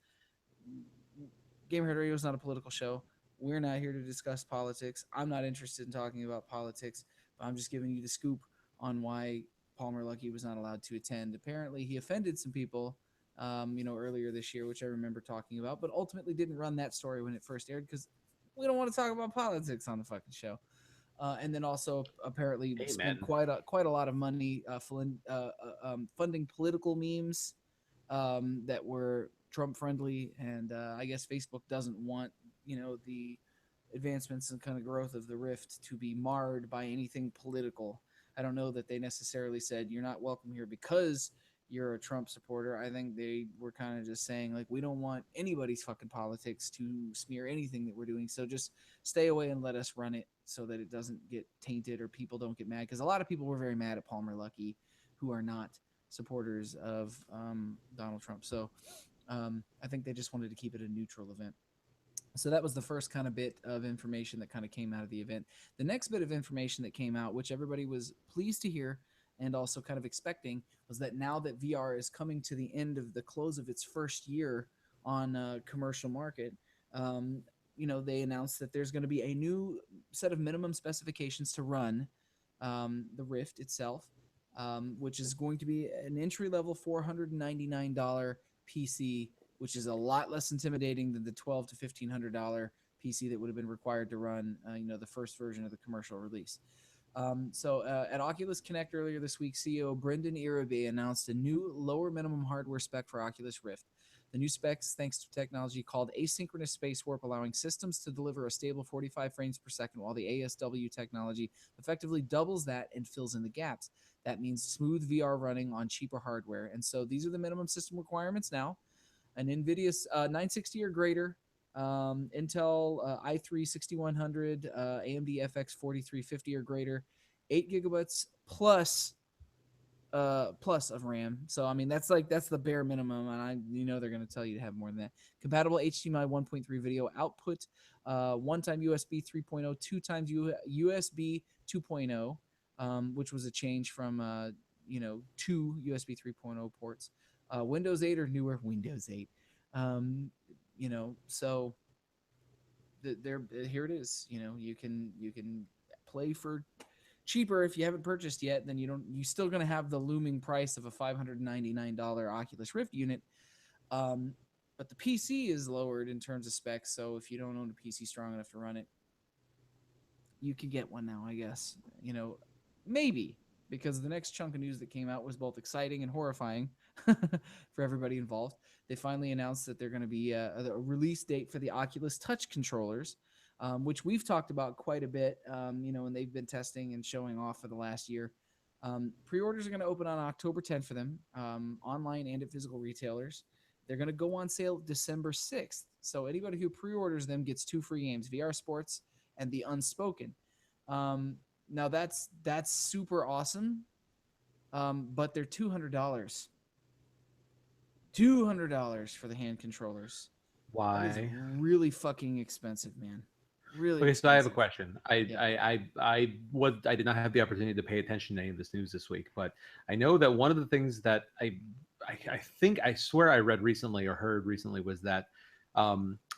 Gamerhead Radio is not a political show. We're not here to discuss politics. I'm not interested in talking about politics, but I'm just giving you the scoop on why Palmer Luckey was not allowed to attend. Apparently, he offended some people, earlier this year, which I remember talking about, but ultimately didn't run that story when it first aired because we don't want to talk about politics on the fucking show. And then also apparently spent Amen. quite a lot of money funding political memes that were Trump friendly, and I guess Facebook doesn't want the advancements and kind of growth of the Rift to be marred by anything political. I don't know that they necessarily said you're not welcome here because you're a Trump supporter. I think they were kind of just saying like we don't want anybody's fucking politics to smear anything that we're doing. So just stay away and let us run it so that it doesn't get tainted or people don't get mad. Because a lot of people were very mad at Palmer Luckey who are not supporters of Donald Trump. So I think they just wanted to keep it a neutral event. So that was the first kind of bit of information that kind of came out of the event. The next bit of information that came out, which everybody was pleased to hear and also kind of expecting, was that now that VR is coming to the end of the close of its first year on commercial market, they announced that there's going to be a new set of minimum specifications to run the Rift itself, which is going to be an entry level $499 PC, which is a lot less intimidating than the $1,200 to $1,500 PC that would have been required to run, the first version of the commercial release. At Oculus Connect earlier this week, CEO Brendan Irabee announced a new lower minimum hardware spec for Oculus Rift. The new specs, thanks to technology called asynchronous space warp, allowing systems to deliver a stable 45 frames per second, while the ASW technology effectively doubles that and fills in the gaps. That means smooth VR running on cheaper hardware. And so these are the minimum system requirements now. An NVIDIA 960 or greater, Intel i3 6100, AMD FX 4350 or greater, 8 gigabytes plus of RAM. So I mean that's the bare minimum, and they're going to tell you to have more than that. Compatible HDMI 1.3 video output, one time USB 3.0, two times USB 2.0, which was a change from two USB 3.0 ports. Windows 8 or newer, Windows 8. So there here it is. You can play for cheaper if you haven't purchased yet. Then you still going to have the looming price of a $599 Oculus Rift unit. But the PC is lowered in terms of specs. So if you don't own a PC strong enough to run it, you could get one now, I guess. Maybe, because the next chunk of news that came out was both exciting and horrifying for everybody involved. They finally announced that they're going to be a release date for the Oculus Touch controllers, which we've talked about quite a bit, and they've been testing and showing off for the last year. Pre-orders are going to open on October 10th for them, online and at physical retailers. They're going to go on sale December 6th. So anybody who pre-orders them gets 2 free games, VR Sports and The Unspoken. Now that's super awesome, but they're $200. $200 for the hand controllers. That is Why? really fucking expensive, man. Really Okay, so I have a expensive. question. Yeah. I did not have the opportunity to pay attention to any of this news this week, but I know that one of the things that I think I swear I read recently or heard recently was that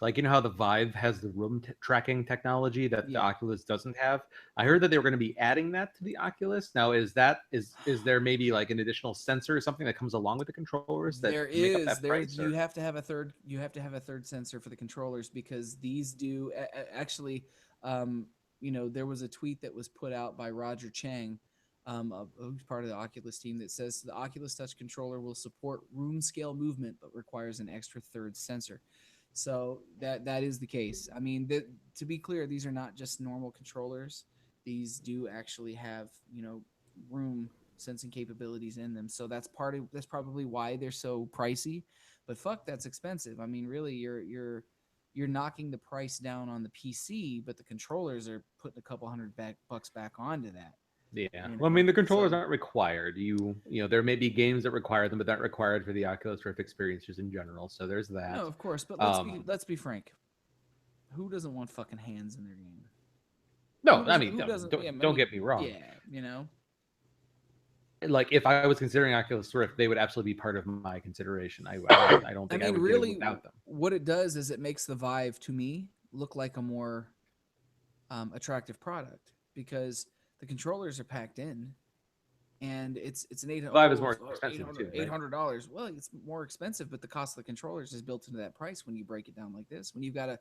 like you know how the Vive has the room tracking technology that the Yeah. Oculus doesn't have. I heard that they were going to be adding that to the Oculus. Now, is there maybe like an additional sensor or something that comes along with the controllers that There make up is that there price? you Or have to have a third sensor for the controllers because these do actually there was a tweet that was put out by Roger Chang who's part of the Oculus team that says the Oculus Touch controller will support room scale movement but requires an extra third sensor. So that is the case. I mean, to be clear, these are not just normal controllers. These do actually have, room sensing capabilities in them. So that's probably why they're so pricey. But fuck, that's expensive. I mean, really, you're knocking the price down on the PC, but the controllers are putting a couple hundred bucks back onto that. yeah. You Well, I know, mean, the controllers so aren't required. There may be games that require them, but not required for the Oculus Rift experiences in general. So there's no, that. of course. But Um, let's be frank. Who doesn't want fucking hands in their game? no, Who I doesn't? mean, Who doesn't? Yeah, I don't mean, get me wrong. yeah, you know. Like if I was considering Oculus Rift, they would absolutely be part of my consideration. I don't I think I mean, would do it really, without them. what it does is it makes the Vive to me look like a more attractive product because the controllers are packed in, and it's an eight Vive is more oh eight expensive hundred too, eight right? hundred dollars. Well, it's more expensive, but the cost of the controllers is built into that price when you break it down like this. When you've got a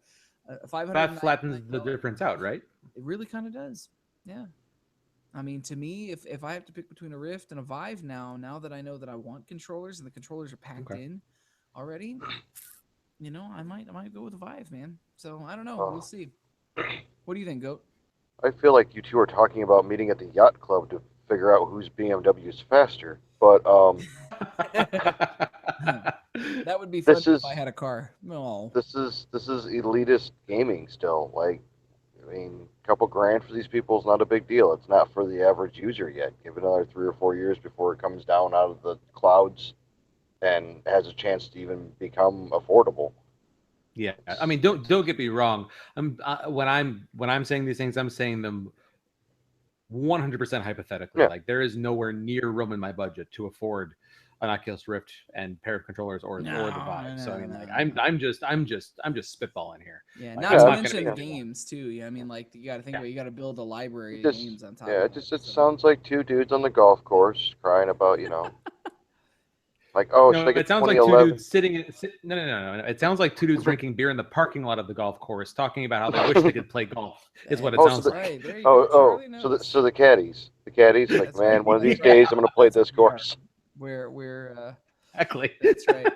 That $599, flattens the difference out, right? it really kind of does. Yeah. I mean, to me, if I have to pick between a Rift and a Vive now that I know that I want controllers and the controllers are packed Okay. in already, I might go with a Vive, man. So I don't know. Uh, We'll see. What do you think, Goat? I feel like you two are talking about meeting at the yacht club to figure out whose BMW is faster. But That would be fun this if I is had a car. No. this is elitist gaming still. Like, I mean, a couple grand for these people is not a big deal. It's not for the average user yet. Give it another 3 or 4 years before it comes down out of the clouds and has a chance to even become affordable. Yeah, I It's mean, don't get me wrong. When I'm saying these things, I'm saying them 100% hypothetically. yeah, Like there is nowhere near room in my budget to afford an Oculus Rift and pair of controllers or the No, Vive. So I no, mean, like no, I'm no. I'm just I'm just I'm just spitballing here. Yeah, Like not I'm to yeah, not going to mention be the yeah. able. games too. Yeah, I mean, like you got to think Yeah. about you got to build a It library of just games on top yeah, of it that. just it So sounds like two dudes on the golf course crying about like, oh, should No, I it get the sounds like two 2011? dudes no, no, no, no. It sounds like two dudes drinking beer in the parking lot of the golf course, talking about how they wish they could play golf. Is what it Oh, so sounds the like. right there you go. oh, Charlie so the knows. so the caddies like, That's right. man, one of That's these right. days I'm gonna play That's what this we are. course. We're Exactly. that's right.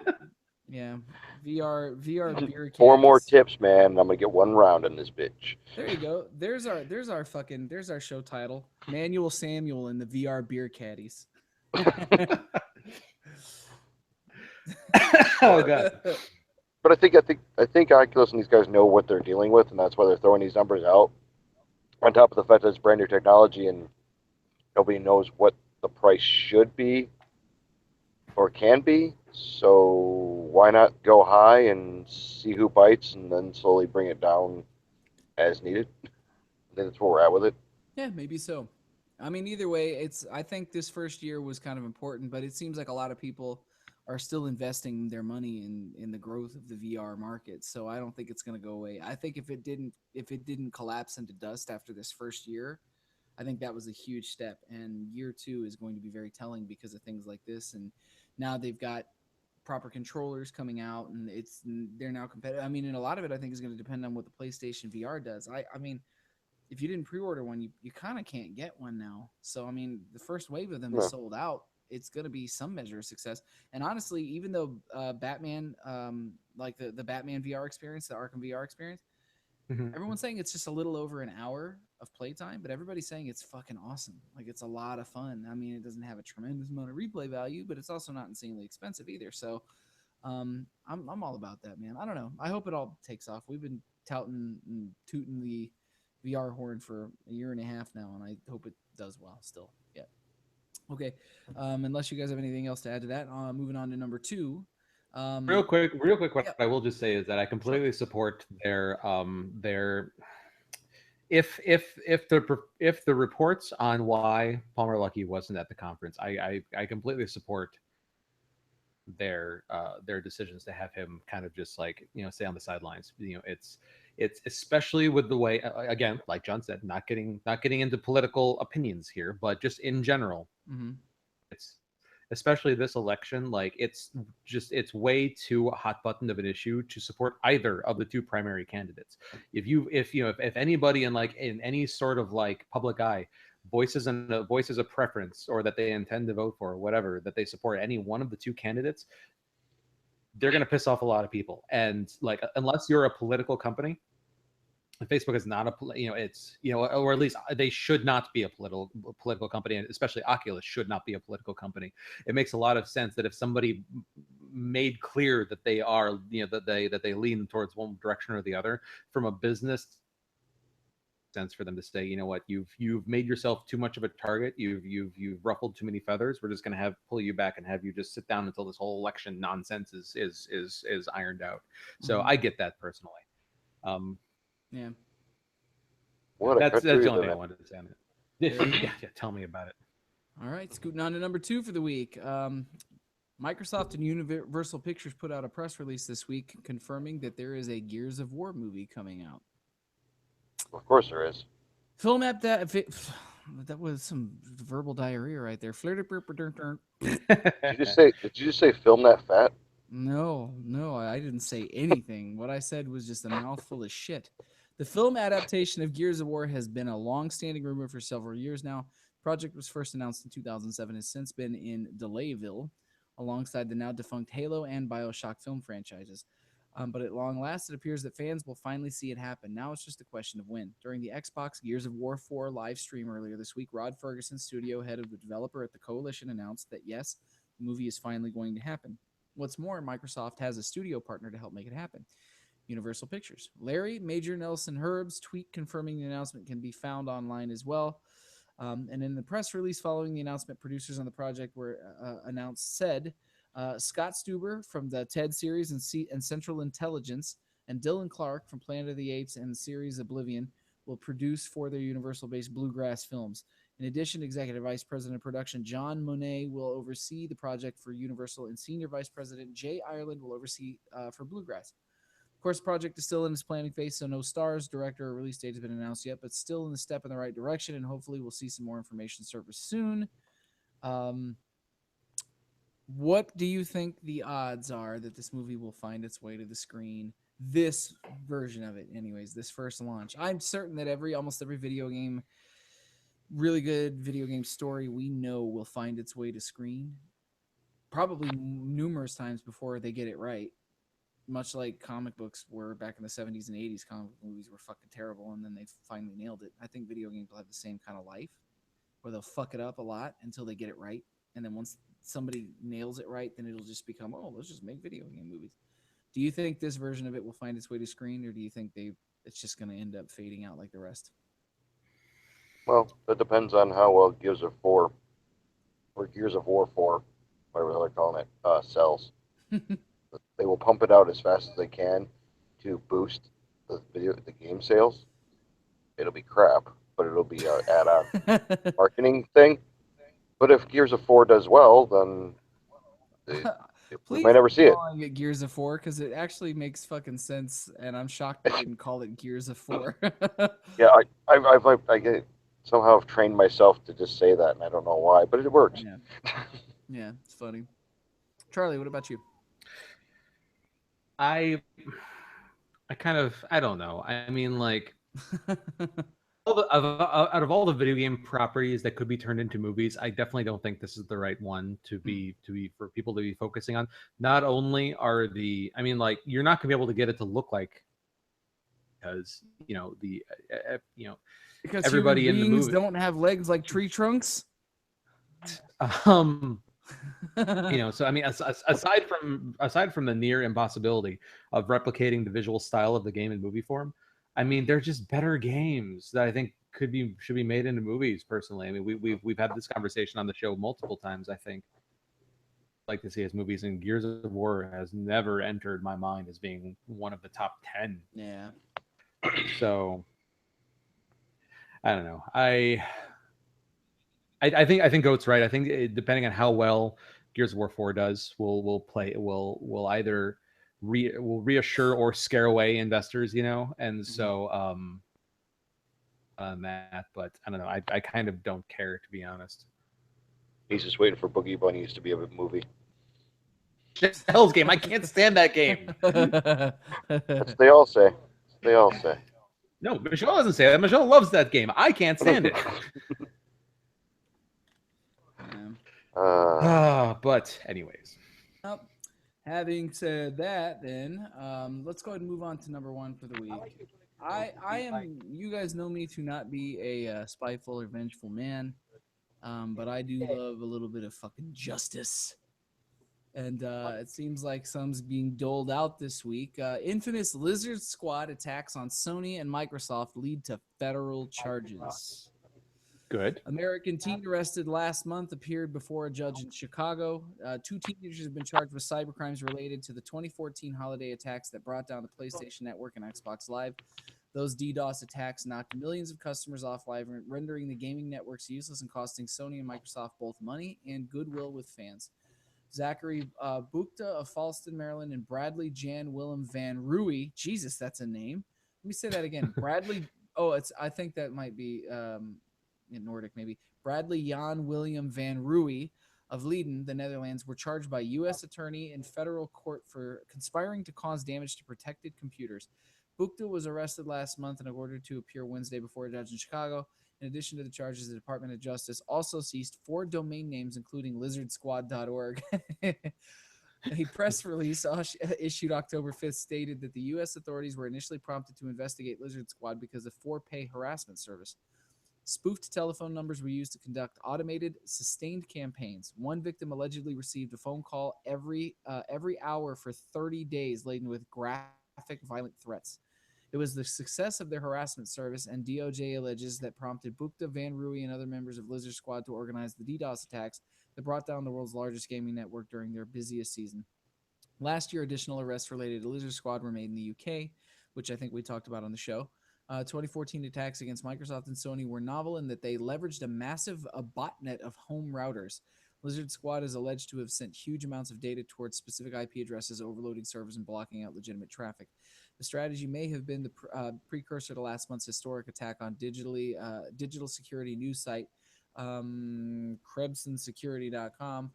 Yeah. VR beer 4 more caddies. tips, man, and I'm gonna get one round in this bitch. There you go. There's our show title. Manuel Samuel and the VR beer caddies. Oh But god. but I think Oculus and these guys know what they're dealing with, and that's why they're throwing these numbers out. On top of the fact that it's brand new technology and nobody knows what the price should be or can be. So why not go high and see who bites, and then slowly bring it down as needed? I think that's where we're at with it. Yeah, maybe so. I mean, either way, I think this first year was kind of important, but it seems like a lot of people are still investing their money in the growth of the VR market. So I don't think it's going to go away. I think if it didn't collapse into dust after this first year, I think that was a huge step. And year two is going to be very telling because of things like this. And now they've got proper controllers coming out, and they're now competitive. I mean, and a lot of it I think is going to depend on what the PlayStation VR does. I mean, if you didn't pre-order one, you kind of can't get one now. So I mean, the first wave of them is Yeah. sold out. It's going to be some measure of success. And honestly, even though Batman, like the Batman VR experience, the Arkham VR experience, Mhm. everyone's saying it's just a little over an hour of playtime, but everybody's saying it's fucking awesome. Like it's a lot of fun. I mean, it doesn't have a tremendous amount of replay value, but it's also not insanely expensive either. So I'm all about that, man. I don't know. I hope it all takes off. We've been touting and tooting the VR horn for a year and a half now, and I hope it does well still. Yeah. Okay. Unless you guys have anything else to add to that, moving on to number two. Real quick, what Yeah. I will just say is that I completely support their if the reports on why Palmer Luckey wasn't at the conference, I completely support their decisions to have him kind of just like stay on the sidelines. It's especially with the way again, like John said, not getting into political opinions here, but just in general, Mm-hmm. it's especially this election, like it's way too hot button of an issue to support either of the two primary candidates. If anybody in any sort of like public eye voices a preference, or that they intend to vote for, or whatever, that they support any one of the two candidates, they're going to piss off a lot of people. And like, unless you're a political company, Facebook is not it's or at least they should not be a political company, and especially Oculus should not be a political company. It makes a lot of sense that if somebody made clear that they are, that they lean towards one direction or the other from a business sense, for them to say, you know what, you've made yourself too much of a target, you've ruffled too many feathers, we're just going to pull you back and have you just sit down until this whole election nonsense is ironed out. So Mm-hmm. I get that personally. um Yeah. What a that's country the we only live thing I in. wanted to say on it. There you go. Yeah, tell me about it. All right, scooting on to number 2 for the week. Microsoft and Universal Pictures put out a press release this week confirming that there is a Gears of War movie coming out. Of course there is. Film app that was some verbal diarrhea right there. Did you just say film that fat? No, I didn't say anything. What I said was just a mouthful of shit. The film adaptation of Gears of War has been a long-standing rumor for several years now. The project was first announced in 2007, has since been in Delayville, alongside the now defunct Halo and BioShock film franchises. But at long last, it appears that fans will finally see it happen. Now it's just a question of when. During the Xbox Gears of War 4 live stream earlier this week, Rod Ferguson, studio head of the developer at the Coalition, announced that yes, the movie is finally going to happen. What's more, Microsoft has a studio partner to help make it happen, Universal Pictures. Larry Major Nelson Herb's tweet confirming the announcement can be found online as well. And in the press release following the announcement, producers on the project were said Scott Stuber from the TED series and Central Intelligence, and Dylan Clark from Planet of the Apes and the series Oblivion will produce for their Universal-based Bluegrass films. In addition, Executive Vice President of Production John Monet will oversee the project for Universal, and Senior Vice President Jay Ireland will oversee for Bluegrass. Of course, the project is still in its planning phase, so no stars, director, or release date has been announced yet, but still in the step in the right direction, and hopefully we'll see some more information surface soon. What do you think the odds are that this movie will find its way to the screen? This version of it, anyways, this first launch. I'm certain that almost every really good video game story we know will find its way to screen, probably numerous times before they get it right. Much like comic books were back in the 70s and 80s, comic book movies were fucking terrible, and then they finally nailed it. I think video games will have the same kind of life, where they'll fuck it up a lot until they get it right, and then once somebody nails it right, then it'll just become, oh, let's just make video game movies. Do you think this version of it will find its way to screen, or do you think it's just going to end up fading out like the rest? Well, that depends on how well Gears of 4 or Gears of War 4, whatever they're calling it, sells. They will pump it out as fast as they can to boost the game sales. It'll be crap, but it'll be an add-on marketing thing. But if Gears of 4 does well, then we might Please never see it. calling it Gears of 4 because it actually makes fucking sense, and I'm shocked they didn't call it Gears of 4. Yeah, I somehow have trained myself to just say that, and I don't know why, but it works. Yeah, it's funny. Charlie, what about you? I don't know. I mean, like, out of all the video game properties that could be turned into movies, I definitely don't think this is the right one to be for people to be focusing on. Not only I mean, like, you're not gonna be able to get it to look like, because because everybody human in the beings movie don't have legs like tree trunks. So I mean, aside from the near impossibility of replicating the visual style of the game in movie form, I mean, they're just better games that I think should be made into movies. Personally, I mean, we've had this conversation on the show multiple times, I think. like to see as movies, and Gears of War has never entered my mind as being one of the top 10. Yeah. So I don't know. I think Goat's right. I think depending on how well Gears of War 4 does, will either will reassure or scare away investors, and so on that. But I don't know. I kind of don't care, to be honest. He's just waiting for Boogie Bunnies to be a movie. Hell's Game. I can't stand that game. That's what they all say. They all say. No, Michelle doesn't say that. Michelle loves that game. I can't stand it. But anyways. Well, having said that, then let's go ahead and move on to number one for the week. I am. You guys know me to not be a spiteful or vengeful man, but I do love a little bit of fucking justice. And it seems like some's being doled out this week. Infamous Lizard Squad attacks on Sony and Microsoft lead to federal charges. Good. American teen arrested last month appeared before a judge in Chicago. 2 teenagers have been charged with cybercrimes related to the 2014 holiday attacks that brought down the PlayStation Network and Xbox Live. Those DDoS attacks knocked millions of customers off live, rendering the gaming networks useless and costing Sony and Microsoft both money and goodwill with fans. Zachary Bukta of Falston, Maryland, and Bradley Jan Willem Van Ruy. Jesus, that's a name. Let me say that again. Bradley. I think that might be in Nordic, maybe. Bradley Jan William Van Ruy of Leiden, the Netherlands, were charged by U.S. attorney in federal court for conspiring to cause damage to protected computers. Bukta was arrested last month and ordered to appear Wednesday before a judge in Chicago. In addition to the charges, the Department of Justice also seized 4 domain names, including lizardsquad.org. A press release issued October 5th stated that the U.S. authorities were initially prompted to investigate Lizard Squad because of 4-pay harassment service. Spoofed telephone numbers were used to conduct automated, sustained campaigns. One victim allegedly received a phone call every hour for 30 days laden with graphic, violent threats. It was the success of their harassment service, and DOJ alleges, that prompted Bukta, Van Ruy, and other members of Lizard Squad to organize the DDoS attacks that brought down the world's largest gaming network during their busiest season. Last year, additional arrests related to Lizard Squad were made in the UK, which I think we talked about on the show. 2014 attacks against Microsoft and Sony were novel in that they leveraged a massive botnet of home routers. Lizard Squad is alleged to have sent huge amounts of data towards specific IP addresses, overloading servers and blocking out legitimate traffic. The strategy may have been the precursor to last month's historic attack on digital security news site KrebsonSecurity.com.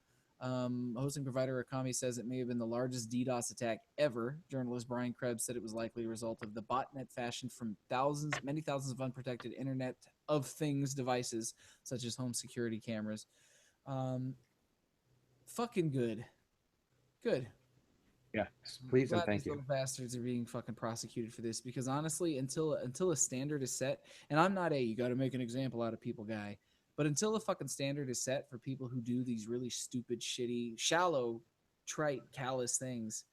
Hosting provider Akami says it may have been the largest DDoS attack ever. Journalist Brian Krebs said it was likely a result of the botnet fashioned from many thousands of unprotected Internet of Things devices, such as home security cameras. Fucking good. Good. Yeah, please and thank you. Little bastards are being fucking prosecuted for this, because honestly, until a standard is set, and I'm not you got to make an example out of people guy, but until a fucking standard is set for people who do these really stupid, shitty, shallow, trite, callous things,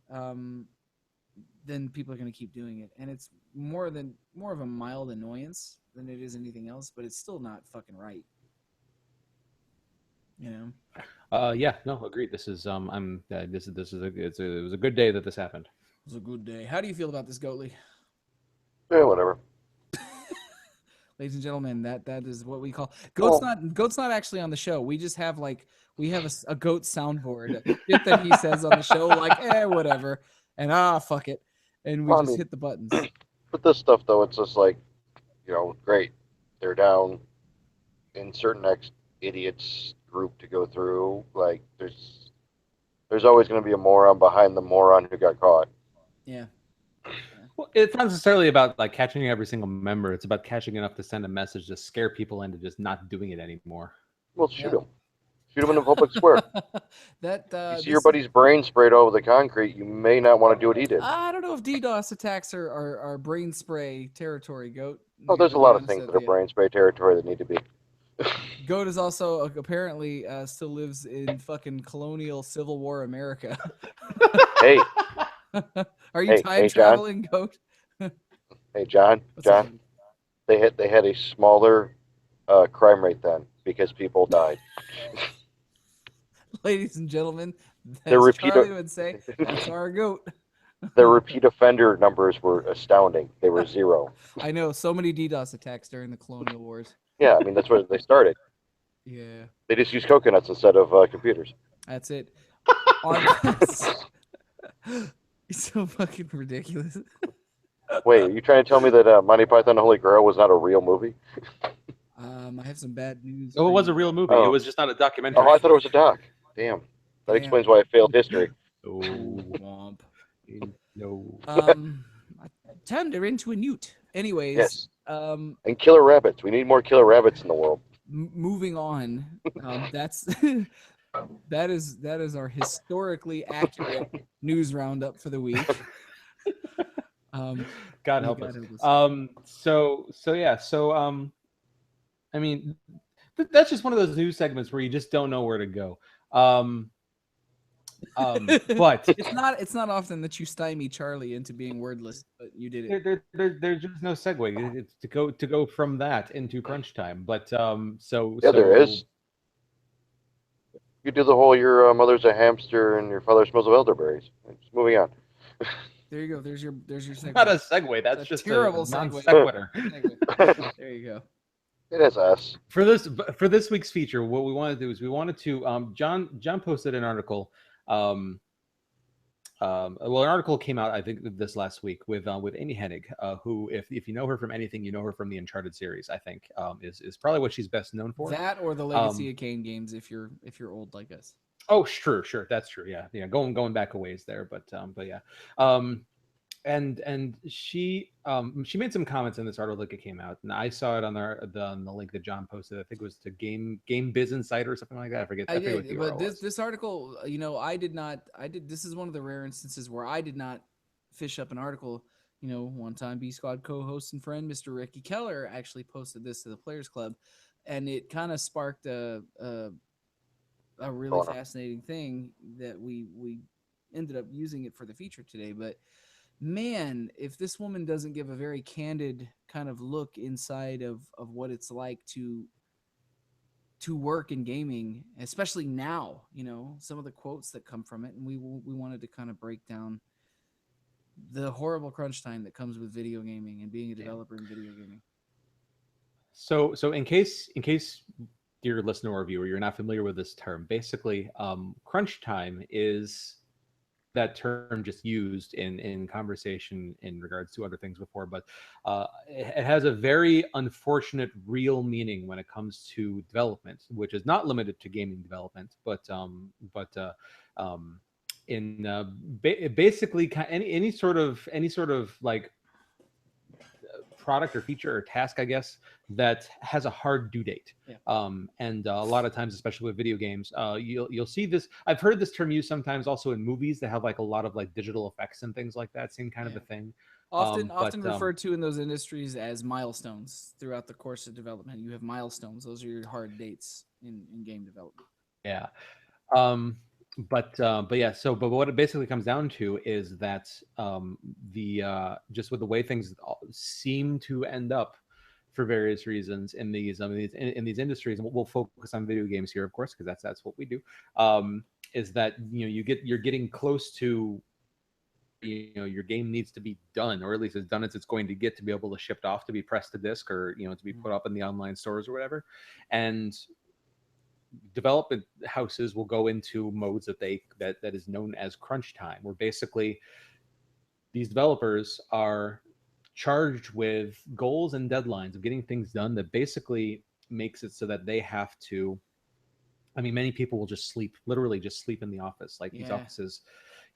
then people are going to keep doing it, and it's more of a mild annoyance than it is anything else, but it's still not fucking right. You know. Yeah, no, agreed. This is it was a good day that this happened. It was a good day. How do you feel about this, Goatley? Yeah, whatever. Ladies and gentlemen, that is what we call Goat's not actually on the show. We just have a Goat soundboard shit that he says on the show, like whatever, and fuck it, and we hit the buttons. With this stuff though, it's just like, great, they're down in certain idiots group to go through. Like there's always going to be a moron behind the moron who got caught. Yeah. Well, it's not necessarily about like catching every single member. It's about catching enough to send a message to scare people into just not doing it anymore. Well, shoot them. Shoot them in the public square. You see your buddy's brain sprayed over the concrete, you may not want to do what he did. I don't know if DDoS attacks are brain spray territory, Goat. Oh, there's a lot of things that are brain spray territory that need to be. Goat is also apparently still lives in fucking colonial Civil War America. Hey. Are you time traveling, Goat? Hey, John. John. They had a smaller crime rate then because people died. Ladies and gentlemen, Their as repeat Charlie would say, that's our goat. their repeat offender numbers were astounding. They were 0. I know so many DDoS attacks during the Colonial Wars. Yeah, I mean that's where they started. Yeah, They just used coconuts instead of computers. that's it. On it's so fucking ridiculous. Wait, are you trying to tell me that Monty Python and the Holy Grail was not a real movie? I have some bad news. Oh, it for was a you. real movie. It Oh. was just not a documentary. Oh, I thought it was a doc. Damn. That Damn. explains why I failed history. Oh, Womp. no. I turned her into a newt. Anyways, Yes. And killer rabbits. We need more killer rabbits in the world. Moving on. That's that is our historically accurate news roundup for the week. God help us. I mean, that's just one of those news segments where you just don't know where to go. But it's not often that you stymie Charlie into being wordless, but you did it. there's just no segue. It's to go from that into crunch time. But There is. You do the whole your mother's a hamster and your father smells of elderberries. Just moving on. There you go. There's your segue. Not a segue. That's It's just terrible a non segue. sequitur. There you go. It is us. For this week's feature, what we want to do is we wanted to John posted an article. Well, an article came out I think this last week with Amy Hennig, who if you know her from anything, you know her from the Uncharted series. I think is probably what she's best known for. That or the Legacy of Kain games, if you're old like us. Oh, sure, that's true. Yeah, going back a ways there, but yeah. And she made some comments in this article that came out, and I saw it on the link that John posted. I think it was to Game Biz Insider or something like that. I forget what the but URL was. this article, this is one of the rare instances where I did not fish up an article. One time B Squad co-host and friend Mr. Ricky Keller actually posted this to the Players Club, and it kind of sparked a really fascinating thing that we ended up using it for the feature today. But man, if this woman doesn't give a very candid kind of look inside of what it's like to work in gaming, especially now, some of the quotes that come from it, and we wanted to kind of break down the horrible crunch time that comes with video gaming and being a developer in video gaming. So in case dear listener or viewer, you're not familiar with this term, basically, crunch time is that term just used in conversation in regards to other things before, but it has a very unfortunate real meaning when it comes to development, which is not limited to gaming development, but basically any sort of like product or feature or task, I guess, that has a hard due date. Yeah. And a lot of times, especially with video games, you'll see this. I've heard this term used sometimes also in movies that have like a lot of like digital effects and things like that. Same kind of a thing. Often referred to in those industries as milestones throughout the course of development. You have milestones; those are your hard dates in game development. Yeah. But yeah, but what it basically comes down to is that just with the way things seem to end up for various reasons in these industries, and we'll focus on video games here, of course, because that's what we do. Is that you're getting close to your game needs to be done, or at least as done as it's going to get to be able to shipped off to be pressed to disc, or to be put up in the online stores or whatever, and development houses will go into modes that is known as crunch time, where basically these developers are charged with goals and deadlines of getting things done that basically makes it so that they have to, I mean, many people will just literally just sleep in the office. Like these offices,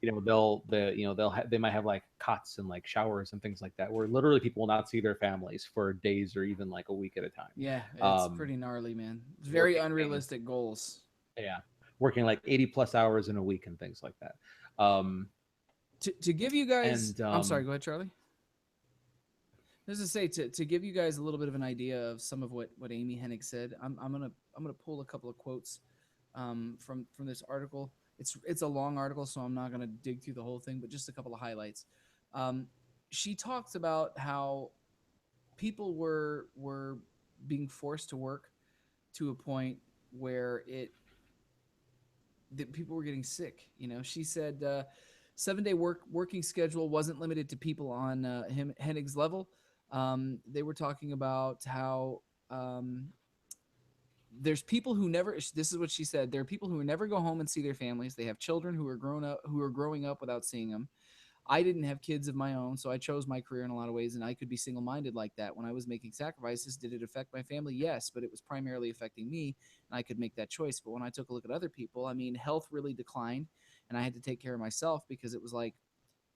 they might have like cots and like showers and things like that, where literally people will not see their families for days or even like a week at a time. Yeah, it's pretty gnarly, man. It's very unrealistic goals. Yeah, working like 80+ hours in a week and things like that. To give you guys, I'm sorry, go ahead, Charlie. As I say, to give you guys a little bit of an idea of some of what Amy Hennig said, I'm gonna pull a couple of quotes from this article. It's a long article, so I'm not gonna dig through the whole thing, but just a couple of highlights. She talks about how people were being forced to work to a point where that people were getting sick. She said 7-day working schedule wasn't limited to people on Hennig's level. They were talking about how um, there's people who never. This is what she said. There are people who never go home and see their families. They have children who are growing up without seeing them. I didn't have kids of my own, so I chose my career in a lot of ways, and I could be single-minded like that. When I was making sacrifices, did it affect my family? Yes, but it was primarily affecting me, and I could make that choice. But when I took a look at other people, I mean, health really declined, and I had to take care of myself because it was like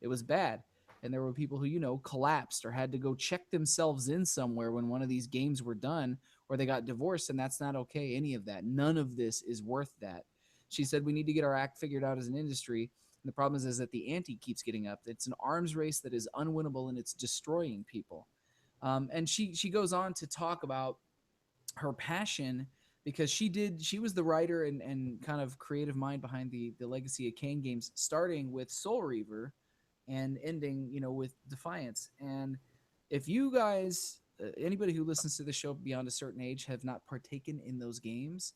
it was bad. And there were people who, collapsed or had to go check themselves in somewhere when one of these games were done, or they got divorced, and that's not okay. Any of that. None of this is worth that. She said we need to get our act figured out as an industry. And the problem is that the ante keeps getting up. It's an arms race that is unwinnable and it's destroying people. And she goes on to talk about her passion because she was the writer and kind of creative mind behind the Legacy of Kain games, starting with Soul Reaver and ending, with Defiance. And if you guys, anybody who listens to the show beyond a certain age, have not partaken in those games,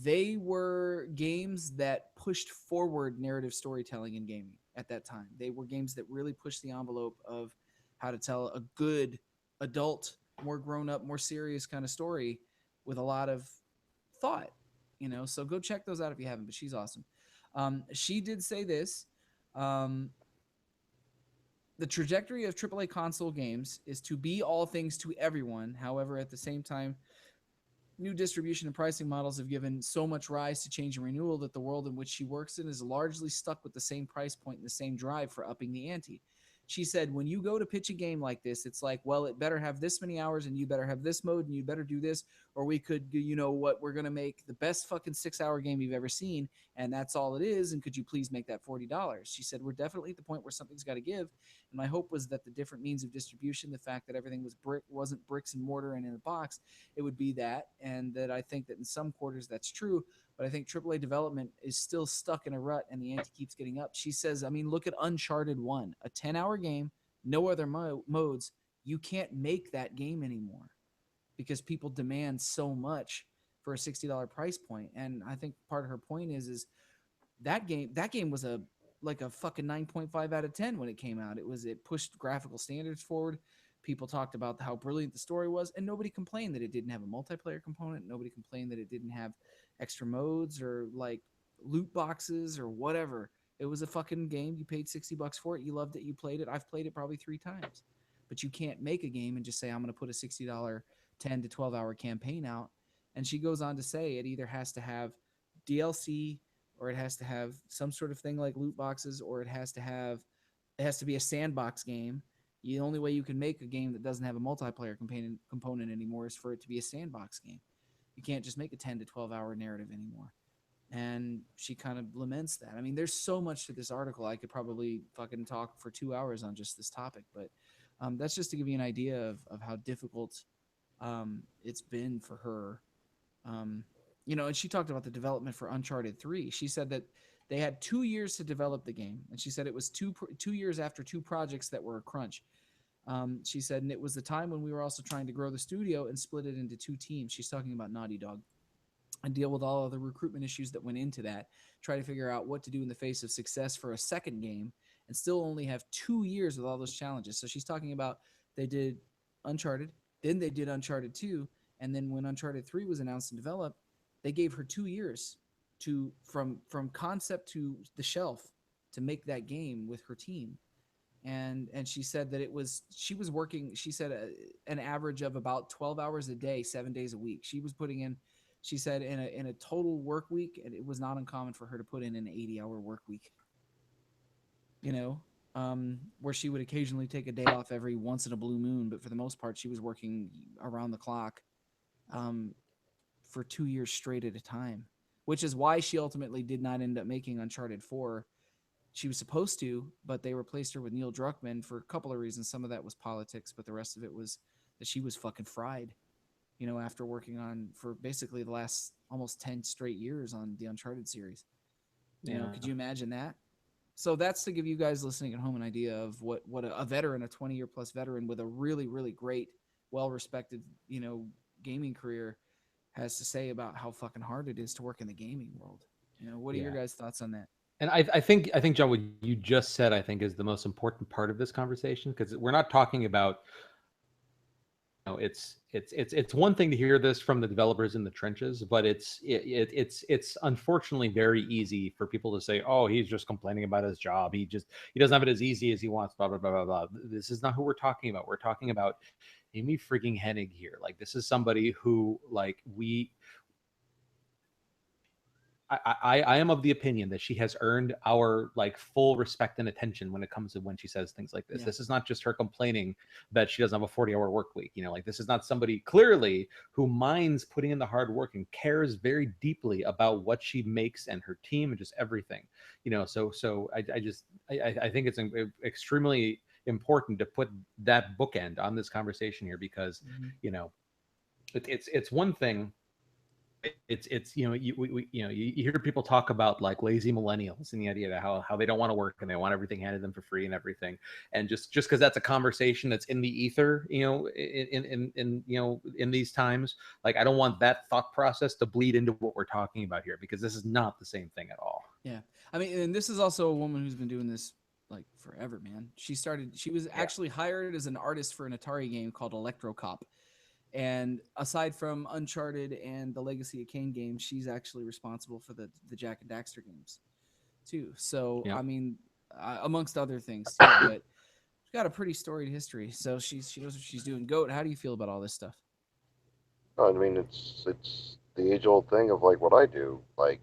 they were games that pushed forward narrative storytelling in gaming at that time. They were games that really pushed the envelope of how to tell a good adult, more grown up, more serious kind of story with a lot of thought. So go check those out if you haven't. But she's awesome. She did say this. Um, the trajectory of AAA console games is to be all things to everyone. However, at the same time, new distribution and pricing models have given so much rise to change and renewal that the world in which she works in is largely stuck with the same price point and the same drive for upping the ante. She said, when you go to pitch a game like this, it's like, well, it better have this many hours and you better have this mode and you better do this, or we could, what, we're going to make the best fucking 6-hour game you've ever seen. And that's all it is. And could you please make that $40? She said, we're definitely at the point where something's got to give. And my hope was that the different means of distribution, the fact that everything wasn't bricks and mortar and in a box, it would be that. And that I think that in some quarters that's true, but I think AAA development is still stuck in a rut and the ante keeps getting up. She says, I mean, look at Uncharted 1, a 10-hour game, no other modes. You can't make that game anymore because people demand so much for a $60 price point. And I think part of her point is that game was a fucking 9.5 out of 10 when it came out. It pushed graphical standards forward. People talked about how brilliant the story was, and nobody complained that it didn't have a multiplayer component. Nobody complained that it didn't have extra modes or like loot boxes or whatever. It was a fucking game. You paid $60 for it. You loved it. You played it. I've played it probably 3 times. But you can't make a game and just say, I'm going to put a $60 10 to 12 hour campaign out. And she goes on to say it either has to have DLC, or it has to have some sort of thing like loot boxes, or it has to be a sandbox game. The only way you can make a game that doesn't have a multiplayer component anymore is for it to be a sandbox game. You can't just make a 10 to 12 hour narrative anymore. And she kind of laments that. I mean, there's so much to this article. I could probably fucking talk for 2 hours on just this topic, but that's just to give you an idea of how difficult it's been for her. Um, and she talked about the development for Uncharted 3. She said that they had 2 years to develop the game, and she said it was 2 years after 2 projects that were a crunch. She said, and it was the time when we were also trying to grow the studio and split it into 2 teams. She's talking about Naughty Dog, and deal with all of the recruitment issues that went into that. Try to figure out what to do in the face of success for a second game, and still only have 2 years with all those challenges. So she's talking about they did Uncharted, then they did Uncharted 2, and then when Uncharted 3 was announced and developed, they gave her 2 years to from concept to the shelf to make that game with her team. And she said that she was working, she said an average of about 12 hours a day, 7 days a week. She was putting in, she said in a total work week, and it was not uncommon for her to put in an 80-hour work week, where she would occasionally take a day off every once in a blue moon, but for the most part she was working around the clock for 2 years straight at a time, which is why she ultimately did not end up making Uncharted 4. She was supposed to, but they replaced her with Neil Druckmann for a couple of reasons. Some of that was politics, but the rest of it was that she was fucking fried, after working on for basically the last almost 10 straight years on the Uncharted series. Could you imagine that? So that's to give you guys listening at home an idea of what a veteran, a 20-year plus veteran with a really, really great, well-respected, gaming career has to say about how fucking hard it is to work in the gaming world. What are your Yeah. guys' thoughts on that? And I think John, what you just said, I think, is the most important part of this conversation, because we're not talking about, it's one thing to hear this from the developers in the trenches, but it's unfortunately very easy for people to say, oh, he's just complaining about his job, he doesn't have it as easy as he wants, blah blah blah blah blah. This is not who we're talking about. We're talking about Amy freaking Hennig here. Like, this is somebody who, like, I am of the opinion that she has earned our, like, full respect and attention when it comes to when she says things like this. Yeah. This is not just her complaining that she doesn't have a 40-hour work week. Like, this is not somebody clearly who minds putting in the hard work and cares very deeply about what she makes and her team and just everything. So I think it's extremely important to put that bookend on this conversation here, because Mm-hmm. it's one thing. It's you hear people talk about, like, lazy millennials, and the idea that how they don't want to work and they want everything handed them for free and everything. And just because that's a conversation that's in the ether, in these times, like, I don't want that thought process to bleed into what we're talking about here, because this is not the same thing at all. Yeah. I mean, and this is also a woman who's been doing this like forever, man. She was Yeah. actually hired as an artist for an Atari game called Electro Cop. And aside from Uncharted and the Legacy of Kain games, she's actually responsible for the Jack and Daxter games too. So, Yeah. I mean, amongst other things too, but she's got a pretty storied history. So she knows what she's doing. Goat, how do you feel about all this stuff? I mean, it's the age old thing of like what I do. Like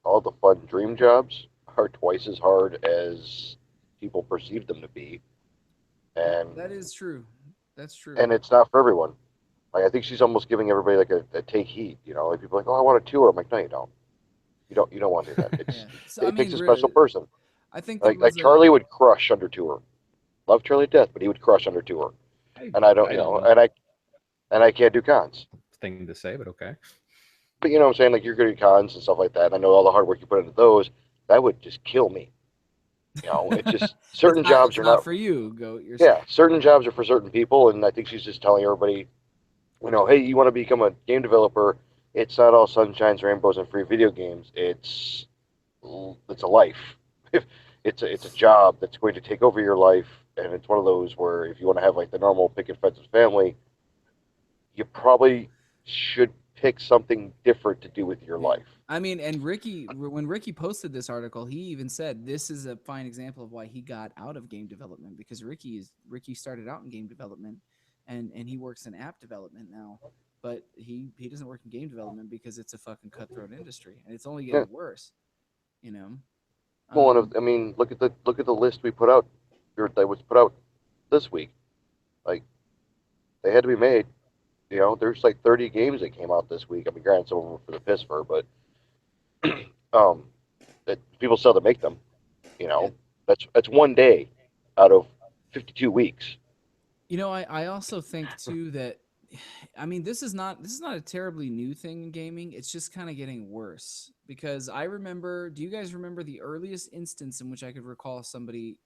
all the fun dream jobs are twice as hard as people perceive them to be, and That is true. That's true. and it's not for everyone. Like I think she's almost giving everybody like a take heat. Like people are like, oh, I want a tour. I'm like, no, you don't. You don't want to do that. Yeah. It's So I it takes mean, a special person. I think there Like was a Charlie would crush under tour. Love Charlie to death, but he would crush under tour. And I don't, I don't know and I can't do cons. thing to say, but okay. But you know what I'm saying? Like you're good at cons and stuff like that. And I know all the hard work you put into those. That would just kill me. It's just certain jobs it's are not not. for you, Goat. You're saying. Yeah, certain jobs are for certain people, and I think she's just telling everybody, hey, you want to become a game developer? It's not all sunshines, rainbows, and free video games. It's a life. It's a job that's going to take over your life, and it's one of those where if you want to have like the normal picket fences family, you probably should pick something different to do with your Yeah. life. I mean, and when Ricky posted this article, he even said this is a fine example of why he got out of game development, because Ricky started out in game development, and he works in app development now, but he doesn't work in game development because it's a fucking cutthroat industry, and it's only Yeah. getting worse. You know. Well, Um, I mean, look at the list we put out, or that was put out this week. Like they had to be made. There's like 30 games that came out this week. I mean, granted, some of them were for the piss for, but um, that people still have to make them. You yeah. know, that's one day out of 52 weeks. I also think too that I mean this is not a terribly new thing in gaming. It's just kind of getting worse, because I remember, do you guys remember the earliest instance in which I could recall somebody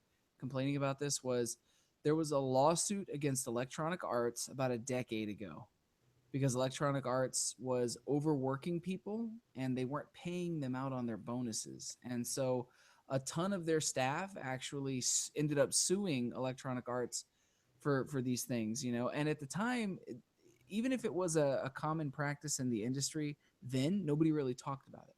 complaining about this was there was a lawsuit against Electronic Arts about a decade ago, because Electronic Arts was overworking people and they weren't paying them out on their bonuses. And so a ton of their staff actually ended up suing Electronic Arts for these things, And at the time, even if it was a common practice in the industry, then nobody really talked about it.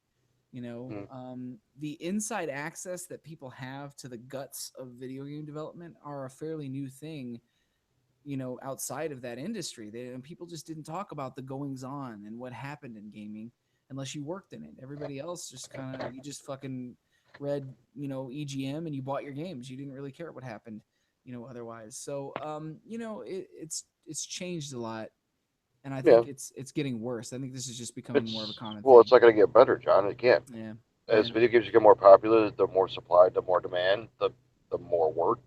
Mm. The inside access that people have to the guts of video game development are a fairly new thing, outside of that industry. And people just didn't talk about the goings on and what happened in gaming unless you worked in it. Everybody else just you just fucking read, EGM and you bought your games. You didn't really care what happened, otherwise. So, it's changed a lot. And I Yeah, think it's getting worse. I think this is just becoming more of a it's common well, thing. it's not going to get better, John. It can't. Yeah. As Yeah. video games become more popular, the more supply, the more demand, the more work,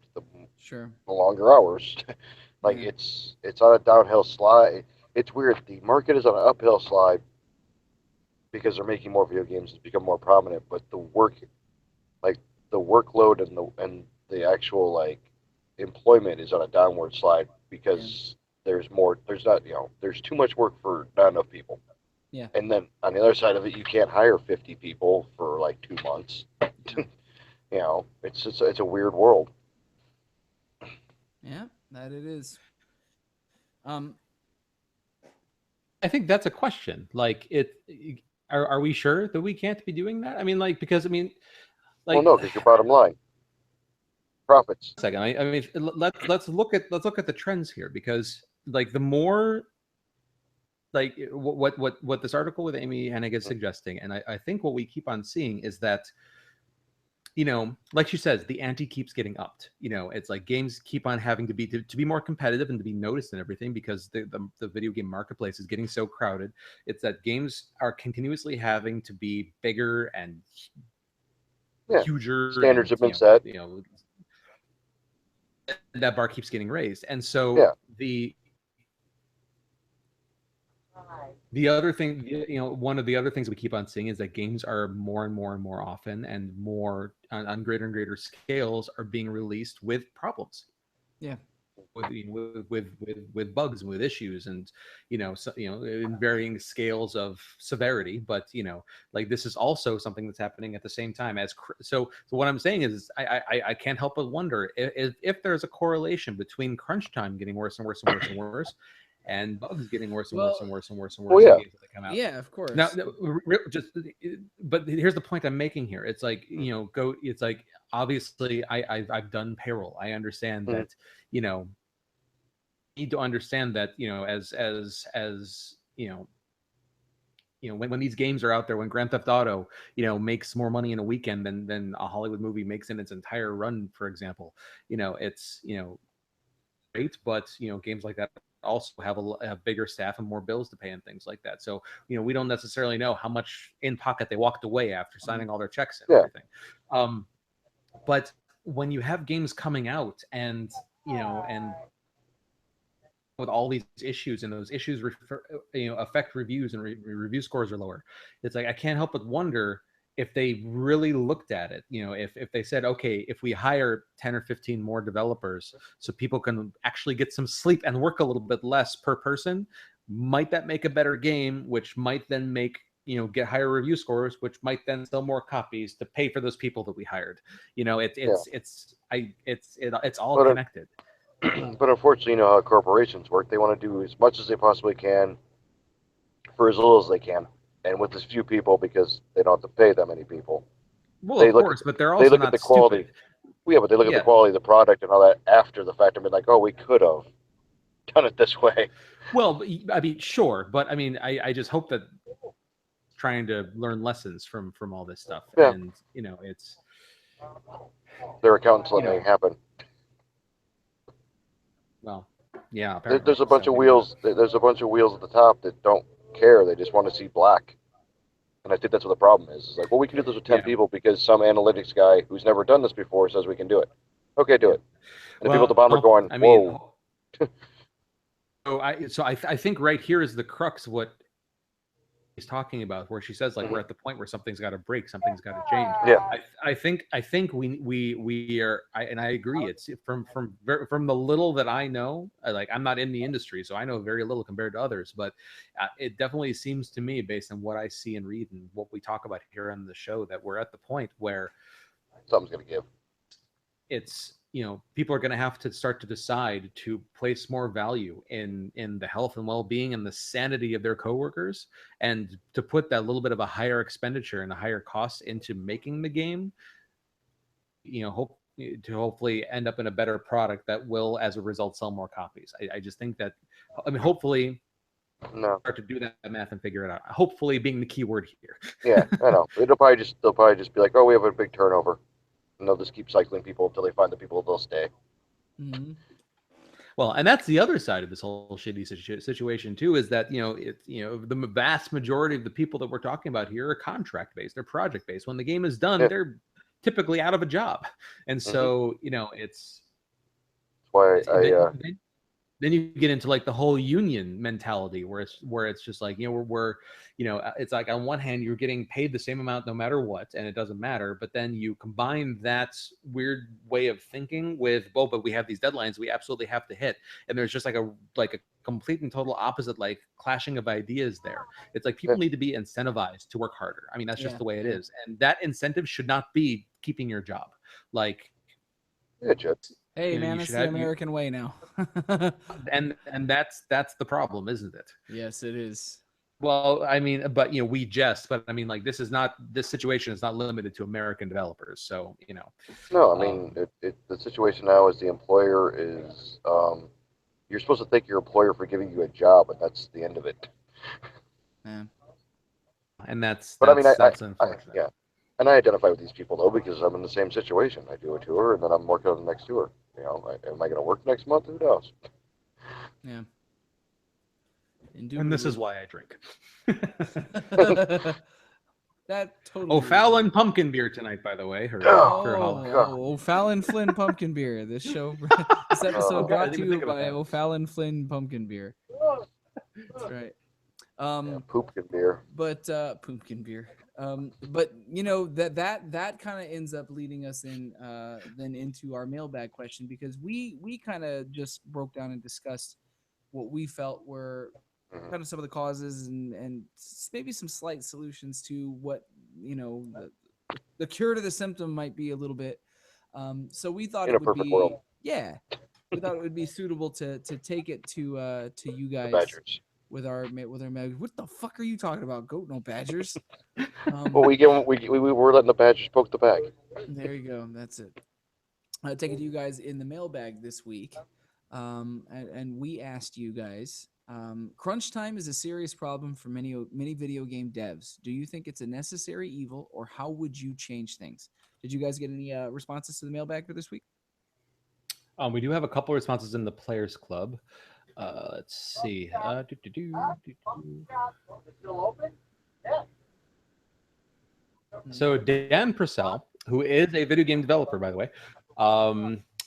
Sure. the longer hours. Like Yeah. it's on a downhill slide. It's weird. The market is on an uphill slide because they're making more video games. It's become more prominent, but like the workload and the actual like employment is on a downward slide Yeah. because there's more. There's not. There's too much work for not enough people. Yeah. And then on the other side of it, you can't hire 50 people for like 2 months. It's a weird world. Yeah, that it is. Um, I think that's a question. Like, are we sure that we can't be doing that? I mean, like, because I mean, Well, like, no, because your bottom line, profits. second. I mean, let's look at the trends here, because like the more like what this article with Amy Hennig is suggesting, and I think what we keep on seeing is that, like she says, the ante keeps getting upped. It's like games keep on having to be more competitive and to be noticed and everything, because the video game marketplace is getting so crowded. It's that games are continuously having to be bigger and Yeah, huger, standards and have been set. That bar keeps getting raised. And so Yeah, the other thing, one of the other things we keep on seeing is that games are more and more and more often and more on greater and greater scales are being released with problems. yeah. With bugs and with issues, and in varying scales of severity. But like, this is also something that's happening at the same time as so what I'm saying is, I can't help but wonder if there's a correlation between crunch time getting worse and worse and worse and worse, and bugs getting worse and worse and worse and worse and worse yeah. in games that come out. Yeah, of course. Now, but here's the point I'm making here. It's like, it's like, obviously I've done payroll. I understand that, need to understand that, as when these games are out there, when Grand Theft Auto, makes more money in a weekend than a Hollywood movie makes in its entire run, for example, it's, great, but games like that also have bigger staff and more bills to pay and things like that. So we don't necessarily know how much in pocket they walked away after signing all their checks and everything. But when you have games coming out and with all these issues, and those issues affect reviews, and review scores are lower, it's like I can't help but wonder if they really looked at it, if they said, okay, if we hire 10 or 15 more developers so people can actually get some sleep and work a little bit less per person, might that make a better game, which might then make get higher review scores, which might then sell more copies to pay for those people that we hired. It's all connected. But unfortunately, you know how corporations work. They want to do as much as they possibly can for as little as they can, and with as few people, because they don't have to pay that many people. Well, They of look course, at but they're they also look at not the quality. stupid. Yeah, but they look at the quality of the product and all that after the fact and be like, oh, we could have done it this way. Well, I mean, sure, but I mean, I just hope that trying to learn lessons from all this stuff, Yeah. and it's Their accountants letting it happen. Well, yeah, apparently. There's a bunch So, of wheels. There's a bunch of wheels at the top that don't care. They just want to see black. And I think that's what the problem is. It's like, well, we can do this with 10 people because some analytics guy who's never done this before says we can do it. Okay, do it. And the people at the bottom are going, I mean, whoa. I think right here is the crux of what he's talking about, where she says, like, we're at the point where something's got to break, something's got to change. Yeah. I think we are, and I agree. It's from the little that I know. Like, I'm not in the industry, so I know very little compared to others. But it definitely seems to me, based on what I see and read and what we talk about here on the show, that we're at the point where something's going to give. It's people are going to have to start to decide to place more value in the health and well-being and the sanity of their coworkers, and to put that little bit of a higher expenditure and a higher cost into making the game, hopefully end up in a better product that will, as a result, sell more copies. I just think that, I mean, hopefully start to do that math and figure it out. Hopefully being the key word here. Yeah, I know. They'll probably just be like, oh, we have a big turnover. And they'll just keep cycling people until they find the people that'll stay. Mm-hmm. Well, and that's the other side of this whole shitty situation too, is that the vast majority of the people that we're talking about here are contract based, they're project based. When the game is done, they're typically out of a job, and so it's why then you get into like the whole union mentality where it's just like, we're it's like on one hand you're getting paid the same amount no matter what, and it doesn't matter, but then you combine that weird way of thinking with, oh, but we have these deadlines we absolutely have to hit, and there's just like a complete and total opposite, like clashing of ideas there. It's like Yeah, people need to be incentivized to work harder. I mean, that's just Yeah, the way it yeah. is, and that incentive should not be keeping your job. Like, yeah, Jed. Hey, man, you that's should the have American way now. and that's the problem, isn't it? Yes, it is. Well, I mean, but we jest, but I mean, like, this situation is not limited to American developers. So, No, I mean, um, the situation now is the employer is, you're supposed to thank your employer for giving you a job, and that's the end of it. Yeah. and that's But I mean, that's that's unfortunate. yeah, and I identify with these people though because I'm in the same situation. I do a tour, and then I'm working on the next tour. Am I going to work next month? Who knows? Yeah. And this is Indubitably. why I drink. That totally is why. O'Fallon pumpkin beer tonight, by the way, Oh for Oh, Halloween. God! O'Fallon Flynn Pumpkin Beer. This show, this episode Oh, God, I brought didn't to even you think about by that. O'Fallon Flynn Pumpkin Beer. That's right. yeah, Um, pumpkin beer. but pumpkin beer. But that kind of ends up leading us in then into our mailbag question, because we kind of just broke down and discussed what we felt were Hmm. kind of some of the causes and maybe some slight solutions to what the cure to the symptom might be a little bit. So we thought In it a would perfect world, be, yeah, we thought it would be suitable to take it to you the guys Badgers. with our mag. What the fuck are you talking about? Goat, no badgers. Well, Um, we give 'em- we we're letting the Badgers poke the bag. there you go. That's it. Take it to you guys in the mailbag this week. And we asked you guys, crunch time is a serious problem for many video game devs. Do you think it's a necessary evil, or how would you change things? Did you guys get any responses to the mailbag for this week? We do have a couple responses in the Players Club. Let's see. So Dan Purcell, who is a video game developer, by the way,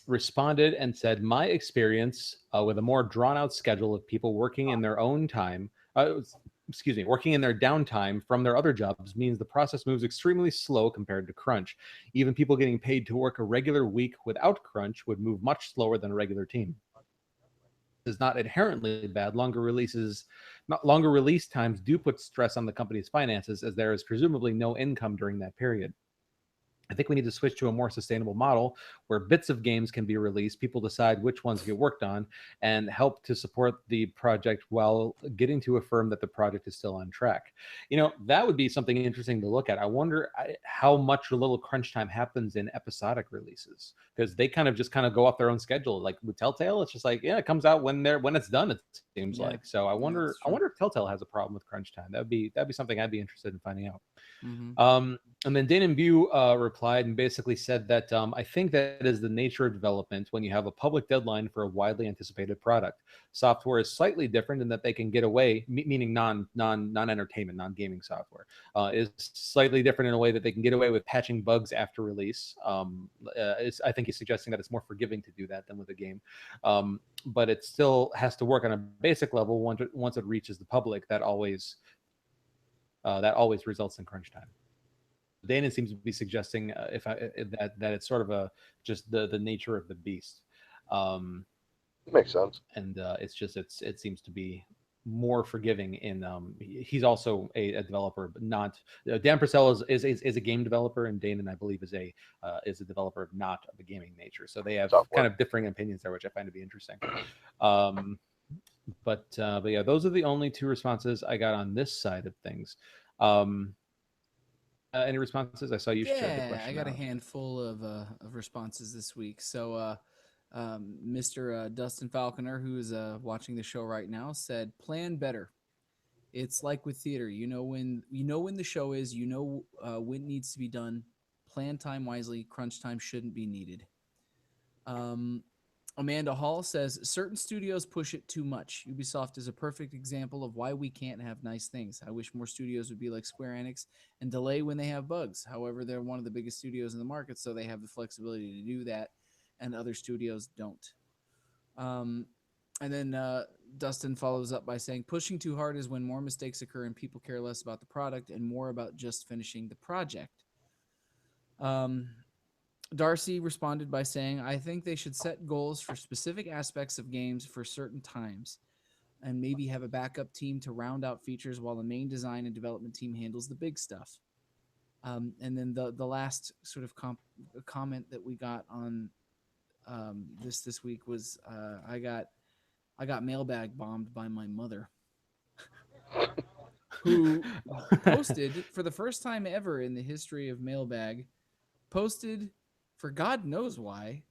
responded and said, "My experience with a more drawn-out schedule of people working in their own time, working in their downtime from their other jobs means the process moves extremely slow compared to crunch. Even people getting paid to work a regular week without crunch would move much slower than a regular team. Is not inherently bad. Longer release times do put stress on the company's finances, as there is presumably no income during that period. I think we need to switch to a more sustainable model where bits of games can be released, people decide which ones get worked on, and help to support the project while getting to affirm that the project is still on track." That would be something interesting to look at. I wonder how much a little crunch time happens in episodic releases, because they kind of go off their own schedule. Like with Telltale, it's just like, yeah, it comes out when it's done, it seems Yeah, like. So I yeah, wonder that's I true. wonder if Telltale has a problem with crunch time. That'd be something I'd be interested in finding out. Mm-hmm. And then Dane and Bew replied and basically said that, I think that is the nature of development when you have a public deadline for a widely anticipated product. Software is slightly different in that they can get away, meaning non entertainment, non gaming software, is slightly different in a way that they can get away with patching bugs after release. I think he's suggesting that it's more forgiving to do that than with a game, but it still has to work on a basic level. Once it reaches the public, that always results in crunch time. Dana seems to be suggesting, that it's sort of a just the nature of the beast, um, Makes sense. and it seems to be more forgiving in. He's also a developer, but not Dan Purcell is a game developer, and Dana, I believe, is a developer of not of a gaming nature. So they have kind Software. of differing opinions there, which I find to be interesting. Um, but yeah, those are the only two responses I got on this side of things. Um, any responses? I saw you shared the Yeah, I question got a out. handful of responses this week. So, Mr. Dustin Falconer, who is watching the show right now, said, "Plan better. It's like with theater. You know when the show is. When it needs to be done. Plan time wisely. Crunch time shouldn't be needed." Um, Amanda Hall says certain studios push it too much. Ubisoft is a perfect example of why we can't have nice things. I wish more studios would be like Square Enix and delay when they have bugs. However, they're one of the biggest studios in the market, so they have the flexibility to do that, and other studios don't. Um, And then Dustin follows up by saying, pushing too hard is when more mistakes occur and people care less about the product and more about just finishing the project. Darcy responded by saying, I think they should set goals for specific aspects of games for certain times and maybe have a backup team to round out features while the main design and development team handles the big stuff. And then the last sort of comment that we got on this week was I got mailbag bombed by my mother, who posted for the first time ever in the history of mailbag, posted for God knows why,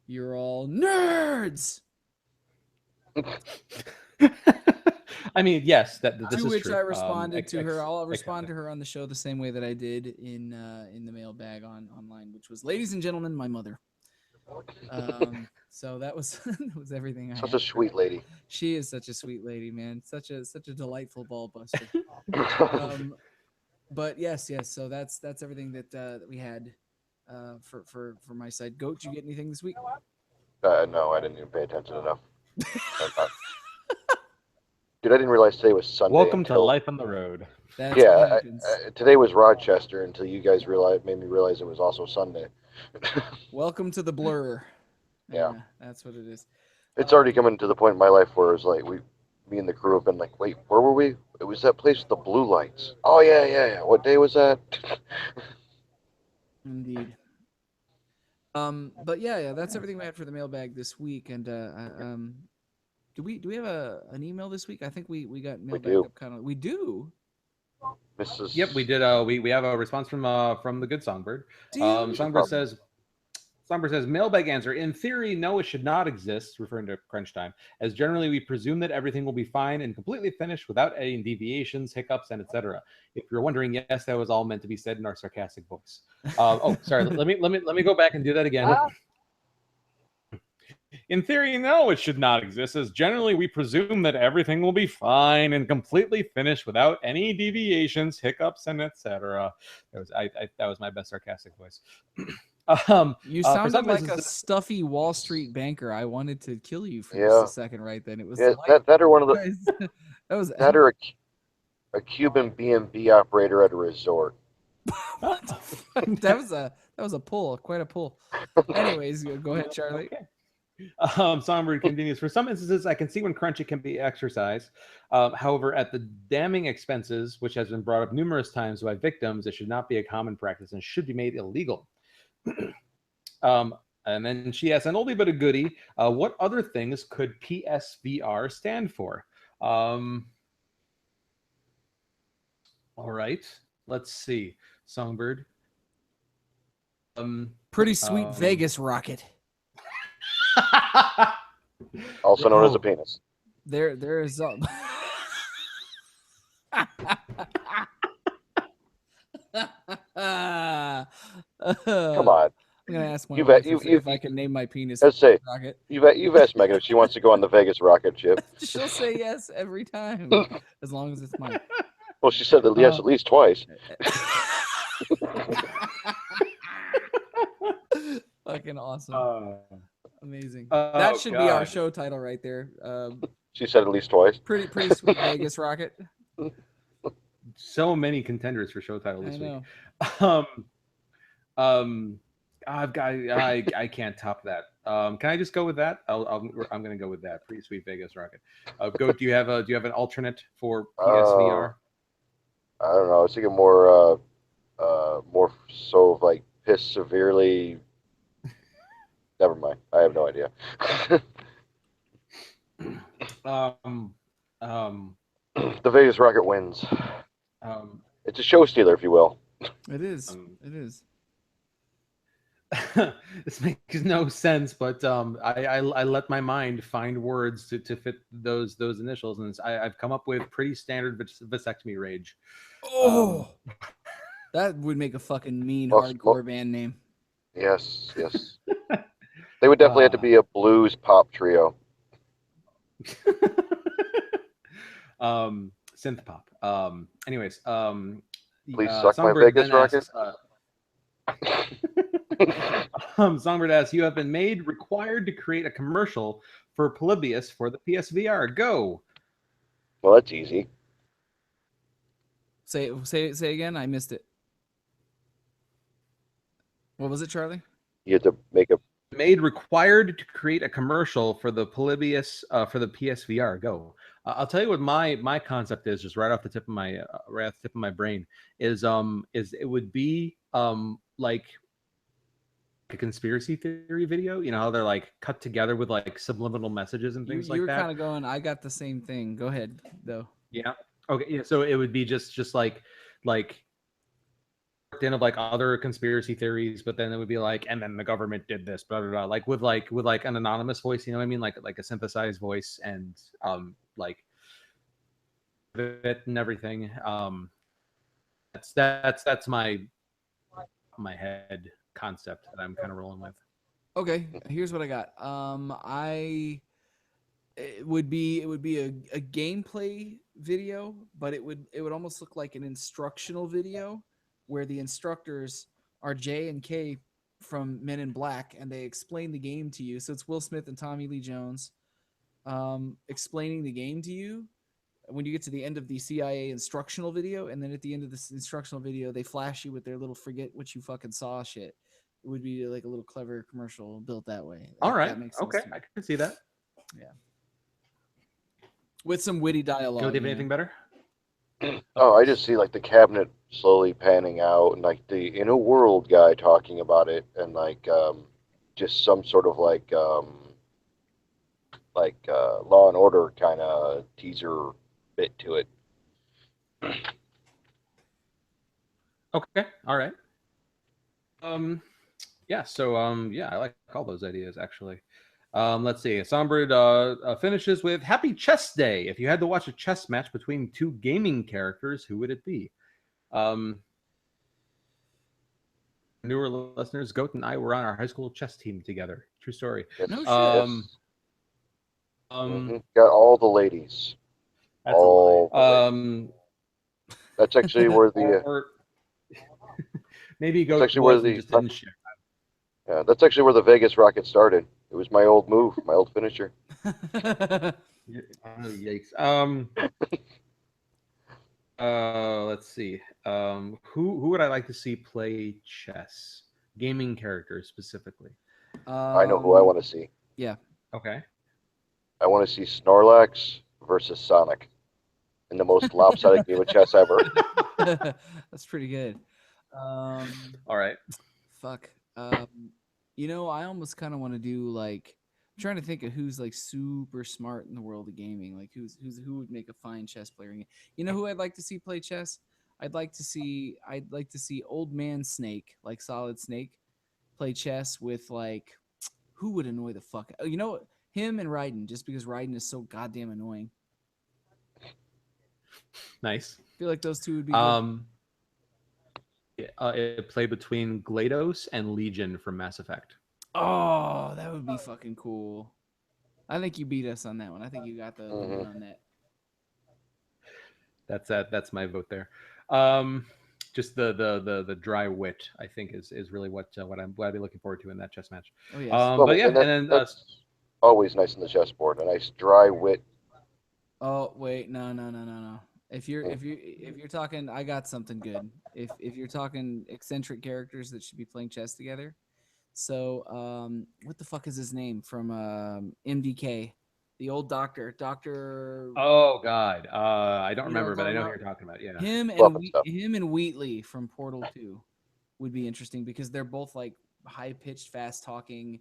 you're all nerds. I mean, yes, this To is which true. I responded to her. I'll respond to her on the show the same way that I did in the mailbag online, which was, ladies and gentlemen, my mother. So that was that was everything I had. Such a sweet lady. She is such a sweet lady, man. Such a delightful ball buster. But yes. So that's everything that we had for my side. Goat, did you get anything this week? No, I didn't even pay attention enough. Dude, I didn't realize today was Sunday. Welcome to life on the road. That's what happens. Today was Rochester until you guys made me realize it was also Sunday. Welcome to the blur. Yeah, that's what it is. It's already coming to the point in my life where it's like me and the crew have been like, wait, where were we? It was that place with the blue lights. Oh yeah. What day was that? Indeed. But yeah, that's everything we had for the mailbag this week. And do we have an email this week? I think we got mailbag up kind of. We do. Mrs. Yep, we did. We have a response from the good Songbird. Songbird says, mailbag answer. In theory, no, it should not exist, referring to crunch time, as generally we presume that everything will be fine and completely finished without any deviations, hiccups, and etc. If you're wondering, yes, that was all meant to be said in our sarcastic voice. Sorry. let me go back and do that again. In theory, no, it should not exist, as generally we presume that everything will be fine and completely finished without any deviations, hiccups, and etc. That was my best sarcastic voice. You sounded like a stuffy Wall Street banker. I wanted to kill you for just a second right then. It was that or one of the that or a Cuban B&B operator at a resort. What the fuck? That was a pull, quite a pull. Anyways, go ahead, Charlie. Okay. Songbird continues. For some instances, I can see when crunching can be exercised. However, at the damning expenses, which has been brought up numerous times by victims, it should not be a common practice and should be made illegal. And then she asks, an oldie but a goodie, what other things could PSVR stand for? All right, let's see. Songbird. Pretty sweet Vegas rocket. Also known as a penis. There is Come on. I'm gonna ask my wife if I can name my penis rocket. You've asked Megan if she wants to go on the Vegas rocket ship. She'll say yes every time, as long as it's mine. Well, she said yes at least twice. Fucking awesome. Amazing. That should be our show title right there. She said at least twice. Pretty sweet Vegas rocket. So many contenders for show title this week. I can't top that. Can I just go with that? I'm going to go with that. Pretty sweet Vegas rocket. Goat, do you have an alternate for PSVR? I don't know. I was thinking more so like piss severely. Never mind. I have no idea. The Vegas rocket wins. It's a show stealer, if you will. It is. It is. This makes no sense, but I let my mind find words to fit those initials, and I've come up with pretty standard vasectomy rage. That would make a fucking mean hardcore band name. Yes. They would definitely have to be a blues pop trio. Synth pop. Anyways, please suck my Vegas rocket. Songbird asks, you have been made required to create a commercial for Polybius for the PSVR. Go. Well, that's easy. Say again. I missed it. What was it, Charlie? You have to make a. Made required to create a commercial for the Polybius for the PSVR. Go. I'll tell you what my concept is, just right off the tip of my brain, is it would be like a conspiracy theory video. You know how they're like cut together with like subliminal messages and things You like were that. kind of going. I got the same thing. Go ahead, though. Yeah. Okay. Yeah. So it would be just like in of like other conspiracy theories, but then it would be like, and then the government did this, blah blah blah, like with like an anonymous voice, you know what I mean, like a synthesized voice, and like it and everything. That's my head concept that I'm kind of rolling with. Okay, here's what I got. It would be a gameplay video, but it would almost look like an instructional video where the instructors are J and K from Men in Black, and they explain the game to you. So it's Will Smith and Tommy Lee Jones explaining the game to you when you get to the end of the CIA instructional video, and then at the end of this instructional video, they flash you with their little "forget what you fucking saw" shit. It would be like a little clever commercial built that way. All right. That makes sense Okay. to me. I can see that. Yeah. With some witty dialogue. Go, Dave. Anything better? Oh, I just see like the cabinet slowly panning out, and like the inner world guy talking about it, and like just some sort of like Law and Order kind of teaser bit to it. Okay. All right. Yeah. So yeah, I like all those ideas actually. Let's see. Songbird finishes with Happy Chess Day. If you had to watch a chess match between two gaming characters, who would it be? Newer listeners, Goat and I were on our high school chess team together. True story. Yes, No shit. got all the ladies. That's all a lie. That's actually where the or maybe Goat actually was where and the just didn't share. yeah, that's actually where the Vegas Rocket started. It was my old move, my old finisher. Oh, yikes. Let's see. Who would I like to see play chess? Gaming characters specifically. I know who I want to see. Yeah. Okay. I want to see Snorlax versus Sonic in the most lopsided game of chess ever. That's pretty good. All right. Fuck. You know, I almost kind of want to do like, I'm trying to think of who's like super smart in the world of gaming. Like who would make a fine chess player. You know who I'd like to see play chess? I'd like to see Old Man Snake, like Solid Snake, play chess with like, who would annoy the fuck? You know, him and Raiden, just because Raiden is so goddamn annoying. Nice. I feel like those two would be good. It played between GLaDOS and Legion from Mass Effect. Oh, that would be fucking cool. I think you beat us on that one. I think you got the win on that. That's my vote there. Just the dry wit, I think, is really what I'd be looking forward to in that chess match. Oh yes. But yeah, and then that's always nice in the chessboard. A nice dry wit. Oh wait, no. If you're talking, I got something good. If you're talking eccentric characters that should be playing chess together, so what the fuck is his name from MDK, the old doctor, Doctor? Oh God, I don't You know what remember, I'm but I talking know who about? you're talking about. Yeah. Him and Wheatley from Portal 2 would be interesting because they're both like high pitched, fast talking,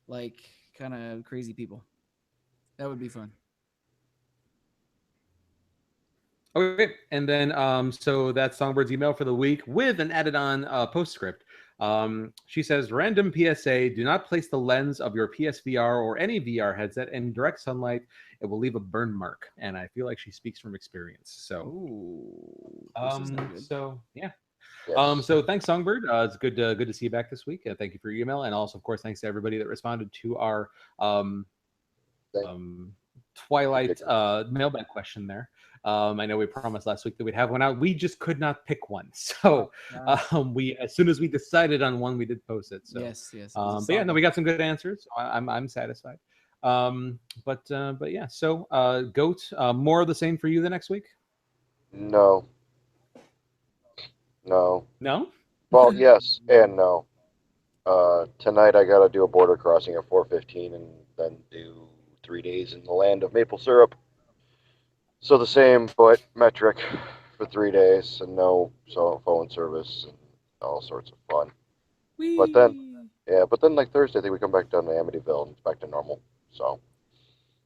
like kind of crazy people. That would be fun. Okay, and then so that's Songbird's email for the week with an added on postscript. She says, random PSA, do not place the lens of your PSVR or any VR headset in direct sunlight. It will leave a burn mark. And I feel like she speaks from experience. So, so yeah. Yes. So thanks, Songbird. It's good to see you back this week. Thank you for your email. And also, of course, thanks to everybody that responded to our Twilight mailbag question there. I know we promised last week that we'd have one out. We just could not pick one, so we as soon as we decided on one, we did post it. So yes. but yeah, no, we got some good answers. So I'm satisfied. But yeah, so Goat, more of the same for you the next week? No. No. Well, yes and no. Tonight I gotta do a border crossing at 4:15, and then do 3 days in the land of maple syrup. So the same, but metric for 3 days, and no cell phone service and all sorts of fun. But then like Thursday, I think we come back down to Amityville and it's back to normal. So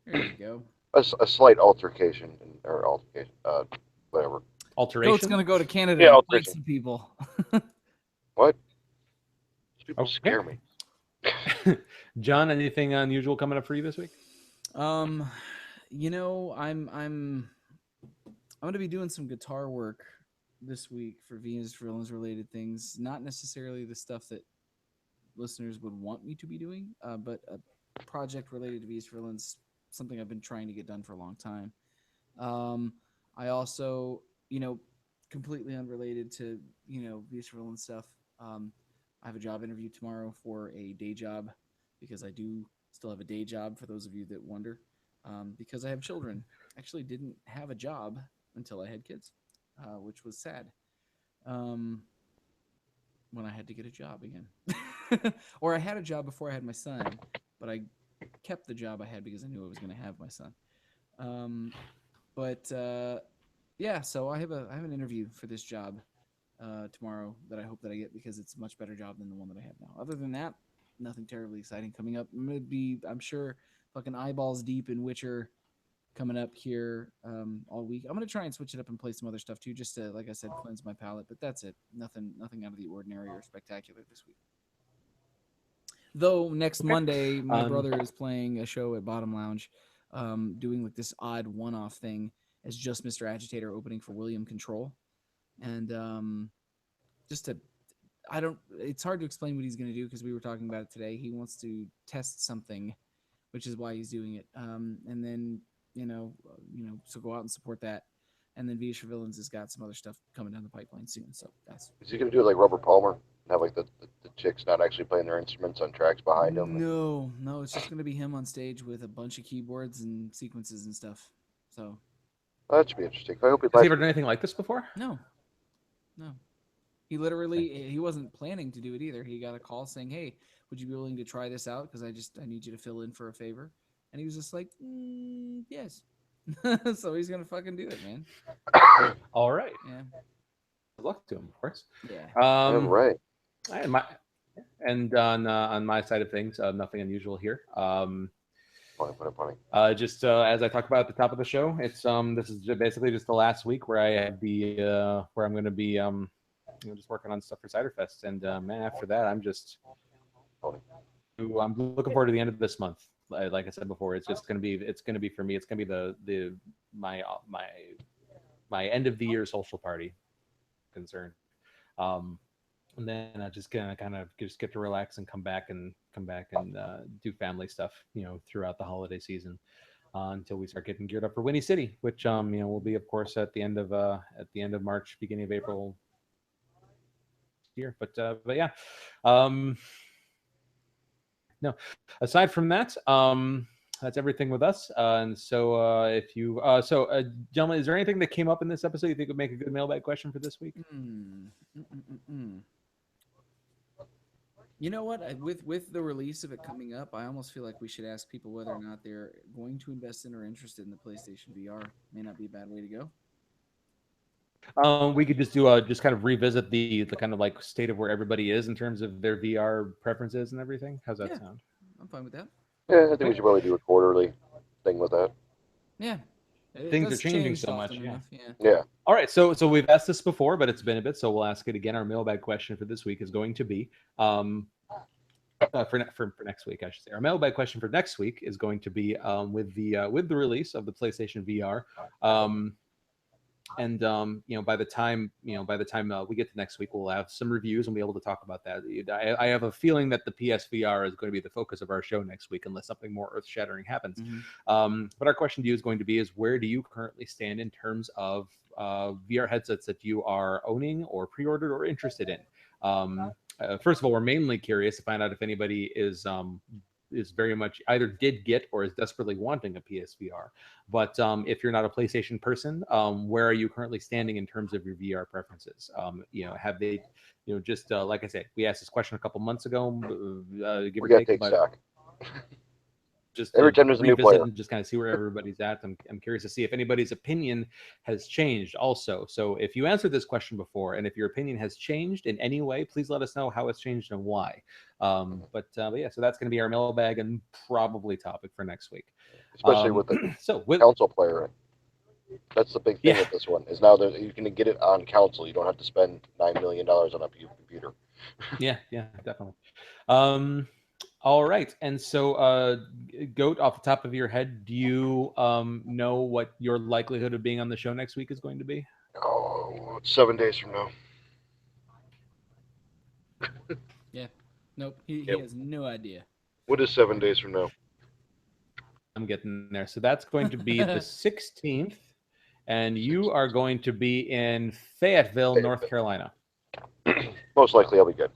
there you go. a slight altercation or altercation, whatever. Alteration. Goat's gonna go to Canada Yeah, and fight alteration. some people. What? These people scare me. John, anything unusual coming up for you this week? You know, I'm gonna be doing some guitar work this week for Venus Villains related things. Not necessarily the stuff that listeners would want me to be doing, but a project related to Venus Villains, something I've been trying to get done for a long time. I also, completely unrelated to Venus Villains stuff. I have a job interview tomorrow for a day job because I do still have a day job, for those of you that wonder, because I have children. I actually didn't have a job until I had kids, which was sad, when I had to get a job again. Or I had a job before I had my son, but I kept the job I had because I knew I was going to have my son. Yeah, so I have an interview for this job tomorrow that I hope that I get, because it's a much better job than the one that I have now. Other than that, nothing terribly exciting coming up. I'm sure, fucking eyeballs deep in Witcher coming up here all week. I'm gonna try and switch it up and play some other stuff too, just to, like I said, cleanse my palate. But that's it. Nothing out of the ordinary or spectacular this week. Though next Monday, my brother is playing a show at Bottom Lounge, doing like this odd one-off thing as just Mr. Agitator opening for William Control. And it's hard to explain what he's going to do, because we were talking about it today. He wants to test something, which is why he's doing it. And then, so go out and support that. And then Venus for Villains has got some other stuff coming down the pipeline soon. So Is he gonna do it like Robert Palmer and have like the chicks not actually playing their instruments on tracks behind him? No, it's just going to be him on stage with a bunch of keyboards and sequences and stuff. So that should be interesting. I hope Has he ever done anything like this before? No. He wasn't planning to do it either. He got a call saying, "Hey, would you be willing to try this out? Because I need you to fill in for a favor." And he was just like, "Yes." So he's gonna fucking do it, man. All right. Yeah. Good luck to him, of course. Yeah. Right. And on my side of things, nothing unusual here. Funny. Just as I talked about at the top of the show, it's this is basically just the last week where I have where I'm going to be just working on stuff for Ciderfest, and man, after that, I'm looking forward to the end of this month. Like I said before, it's going to be for me. It's going to be my end of the year social party concern. And then I just gonna kind of just get to relax and come back and do family stuff, throughout the holiday season, until we start getting geared up for Winnie City, which will be, of course, at the end of March, beginning of April year. But yeah, no. Aside from that, that's everything with us. And so, if you, gentlemen, is there anything that came up in this episode you think would make a good mailbag question for this week? You know what? With the release of it coming up, I almost feel like we should ask people whether or not they're going to invest in or interested in the PlayStation VR. May not be a bad way to go. We could just do just kind of revisit the kind of like state of where everybody is in terms of their VR preferences and everything. How's that sound? I'm fine with that. Yeah, I think we should probably do a quarterly thing with that. Yeah. Things are changing so much. Yeah. All right. So we've asked this before, but it's been a bit, so we'll ask it again. Our mailbag question for this week is going to be for next week, I should say. Our mailbag question for next week is going to be with the release of the PlayStation VR. by the time we get to next week, we'll have some reviews and be able to talk about that. I have a feeling that the PSVR is going to be the focus of our show next week, unless something more earth-shattering happens. But our question to you is going to be: where do you currently stand in terms of VR headsets that you are owning or pre-ordered or interested in? First of all, we're mainly curious to find out if anybody is very much either did get or is desperately wanting a PSVR. But if you're not a PlayStation person, where are you currently standing in terms of your VR preferences? Have they, just like I said, we asked this question a couple months ago. Give We or got to take, take but stock. just Every time there's a new revisit player. and just kind of see where everybody's at. I'm curious to see if anybody's opinion has changed also. So if you answered this question before, and if your opinion has changed in any way, please let us know how it's changed and why. But yeah, so that's going to be our mailbag and probably topic for next week. Especially with the with console player. That's the big thing Yeah. with this one, is now that you can get it on console. You don't have to spend $9 million on a computer. Yeah, definitely. All right. And so, Goat, off the top of your head, do you know what your likelihood of being on the show next week is going to be? Oh, it's 7 days from now. Yeah. Nope. He Yep. has no idea. What is 7 days from now? I'm getting there. So that's going to be the 16th, and you are going to be in Fayetteville, North Carolina. Most likely I'll be good.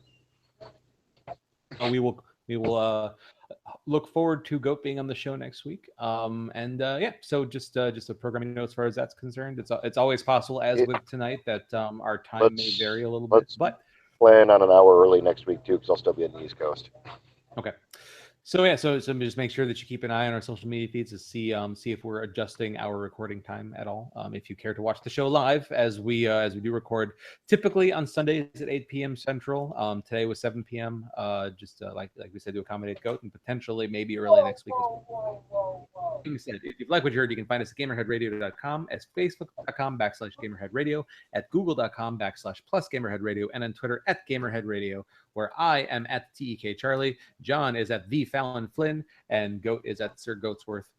We will look forward to Goat being on the show next week. Yeah, so just a programming note as far as that's concerned. It's always possible, as with tonight, that our time may vary a little bit. But plan on an hour early next week too, because I'll still be in the East Coast. Okay. So yeah, so just make sure that you keep an eye on our social media feeds to see if we're adjusting our recording time at all. If you care to watch the show live, as we do record typically on Sundays at 8 p.m. Central. Today was 7 p.m. Just like we said, to accommodate Goat, and potentially maybe early next week as well. If you like what you heard, you can find us at gamerheadradio.com, as facebook.com/gamerheadradio, at google.com/+gamerheadradio, and on Twitter at gamerheadradio, where I am at TEK Charlie, John is at the Fallon Flynn, and Goat is at Sir Goatsworth.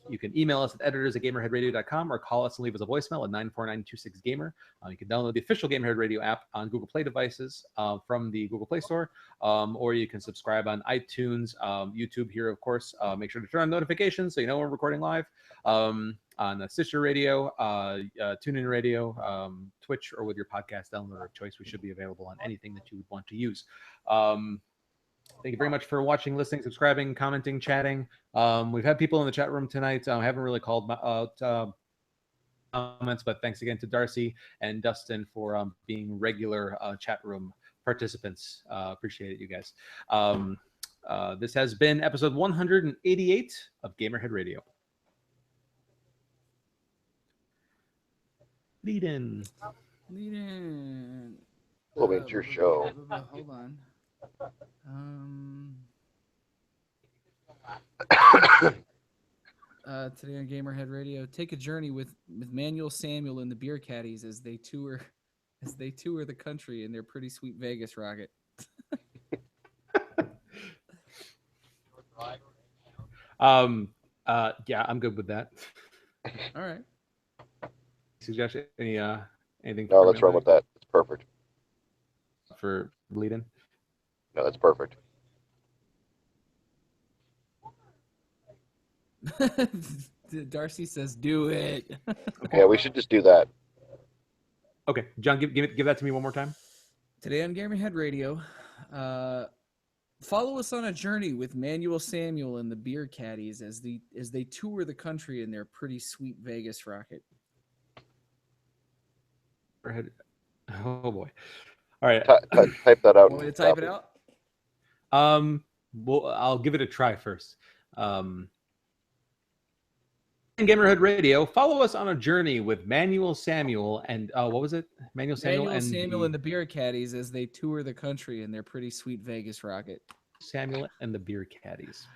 You can email us at editors@gamerheadradio.com or call us and leave us a voicemail at 94926-GAMER. You can download the official Gamerhead Radio app on Google Play devices from the Google Play Store, or you can subscribe on iTunes, YouTube here, of course. Make sure to turn on notifications so you know we're recording live. On Stitcher Radio, TuneIn Radio, Twitch, or with your podcast downloader of choice. We should be available on anything that you would want to use. Thank you very much for watching, listening, subscribing, commenting, chatting. We've had people in the chat room tonight. I haven't really called out comments, but thanks again to Darcy and Dustin for being regular chat room participants. Appreciate it, you guys. This has been episode 188 of Gamerhead Radio. Lead in. Well, it's your show. Hold on. Today on Gamerhead Radio, take a journey with Manuel Samuel and the Beer Caddies as they tour the country in their pretty sweet Vegas rocket. Yeah, I'm good with that. All right. Suggestion? Anything? No, let's run with that. It's perfect. For lead-in? No, that's perfect. Darcy says, "Do it." Okay. Yeah, we should just do that. Okay, John, give that to me one more time. Today on Gamerhead Radio, follow us on a journey with Manuel Samuel and the Beer Caddies as they tour the country in their pretty sweet Vegas rocket. Oh boy! All right, type that out. Want me to type it out? Well, I'll give it a try first. Gamerhead Radio, follow us on a journey with Manuel Samuel and what was it? Manuel Samuel and the Beer Caddies as they tour the country in their pretty sweet Vegas rocket. Samuel and the Beer Caddies.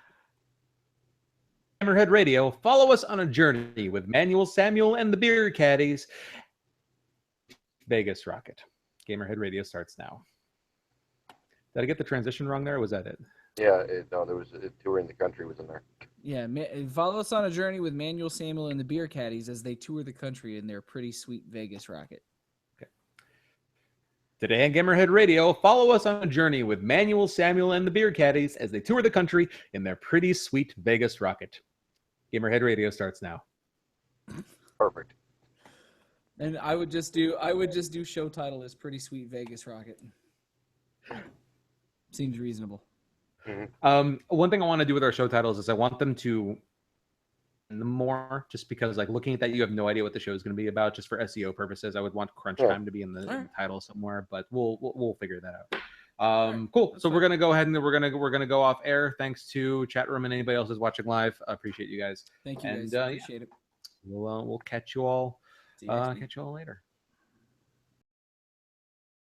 Gamerhead Radio, follow us on a journey with Manuel Samuel and the Beer Caddies. Vegas rocket. Gamerhead Radio starts now. Did I get the transition wrong there, or was that it? Yeah, no, there was a tour in the country was in there. Yeah, follow us on a journey with Manuel, Samuel, and the Beer Caddies as they tour the country in their pretty sweet Vegas rocket. Today on Gamerhead Radio, follow us on a journey with Manuel, Samuel, and the Beer Caddies as they tour the country in their pretty sweet Vegas rocket. Gamerhead Radio starts now. Perfect. And I would just do show title as Pretty Sweet Vegas Rocket. Seems reasonable. One thing I want to do with our show titles is I want them to more, just because like looking at that, you have no idea what the show is going to be about. Just for SEO purposes, I would want crunch time to be in the title somewhere, but we'll figure that out. Cool. So we're gonna go ahead and we're gonna go off air. Thanks to chat room and anybody else who's watching live. I appreciate you guys. Thank you guys. Appreciate it. We'll catch you all. Catch you all later.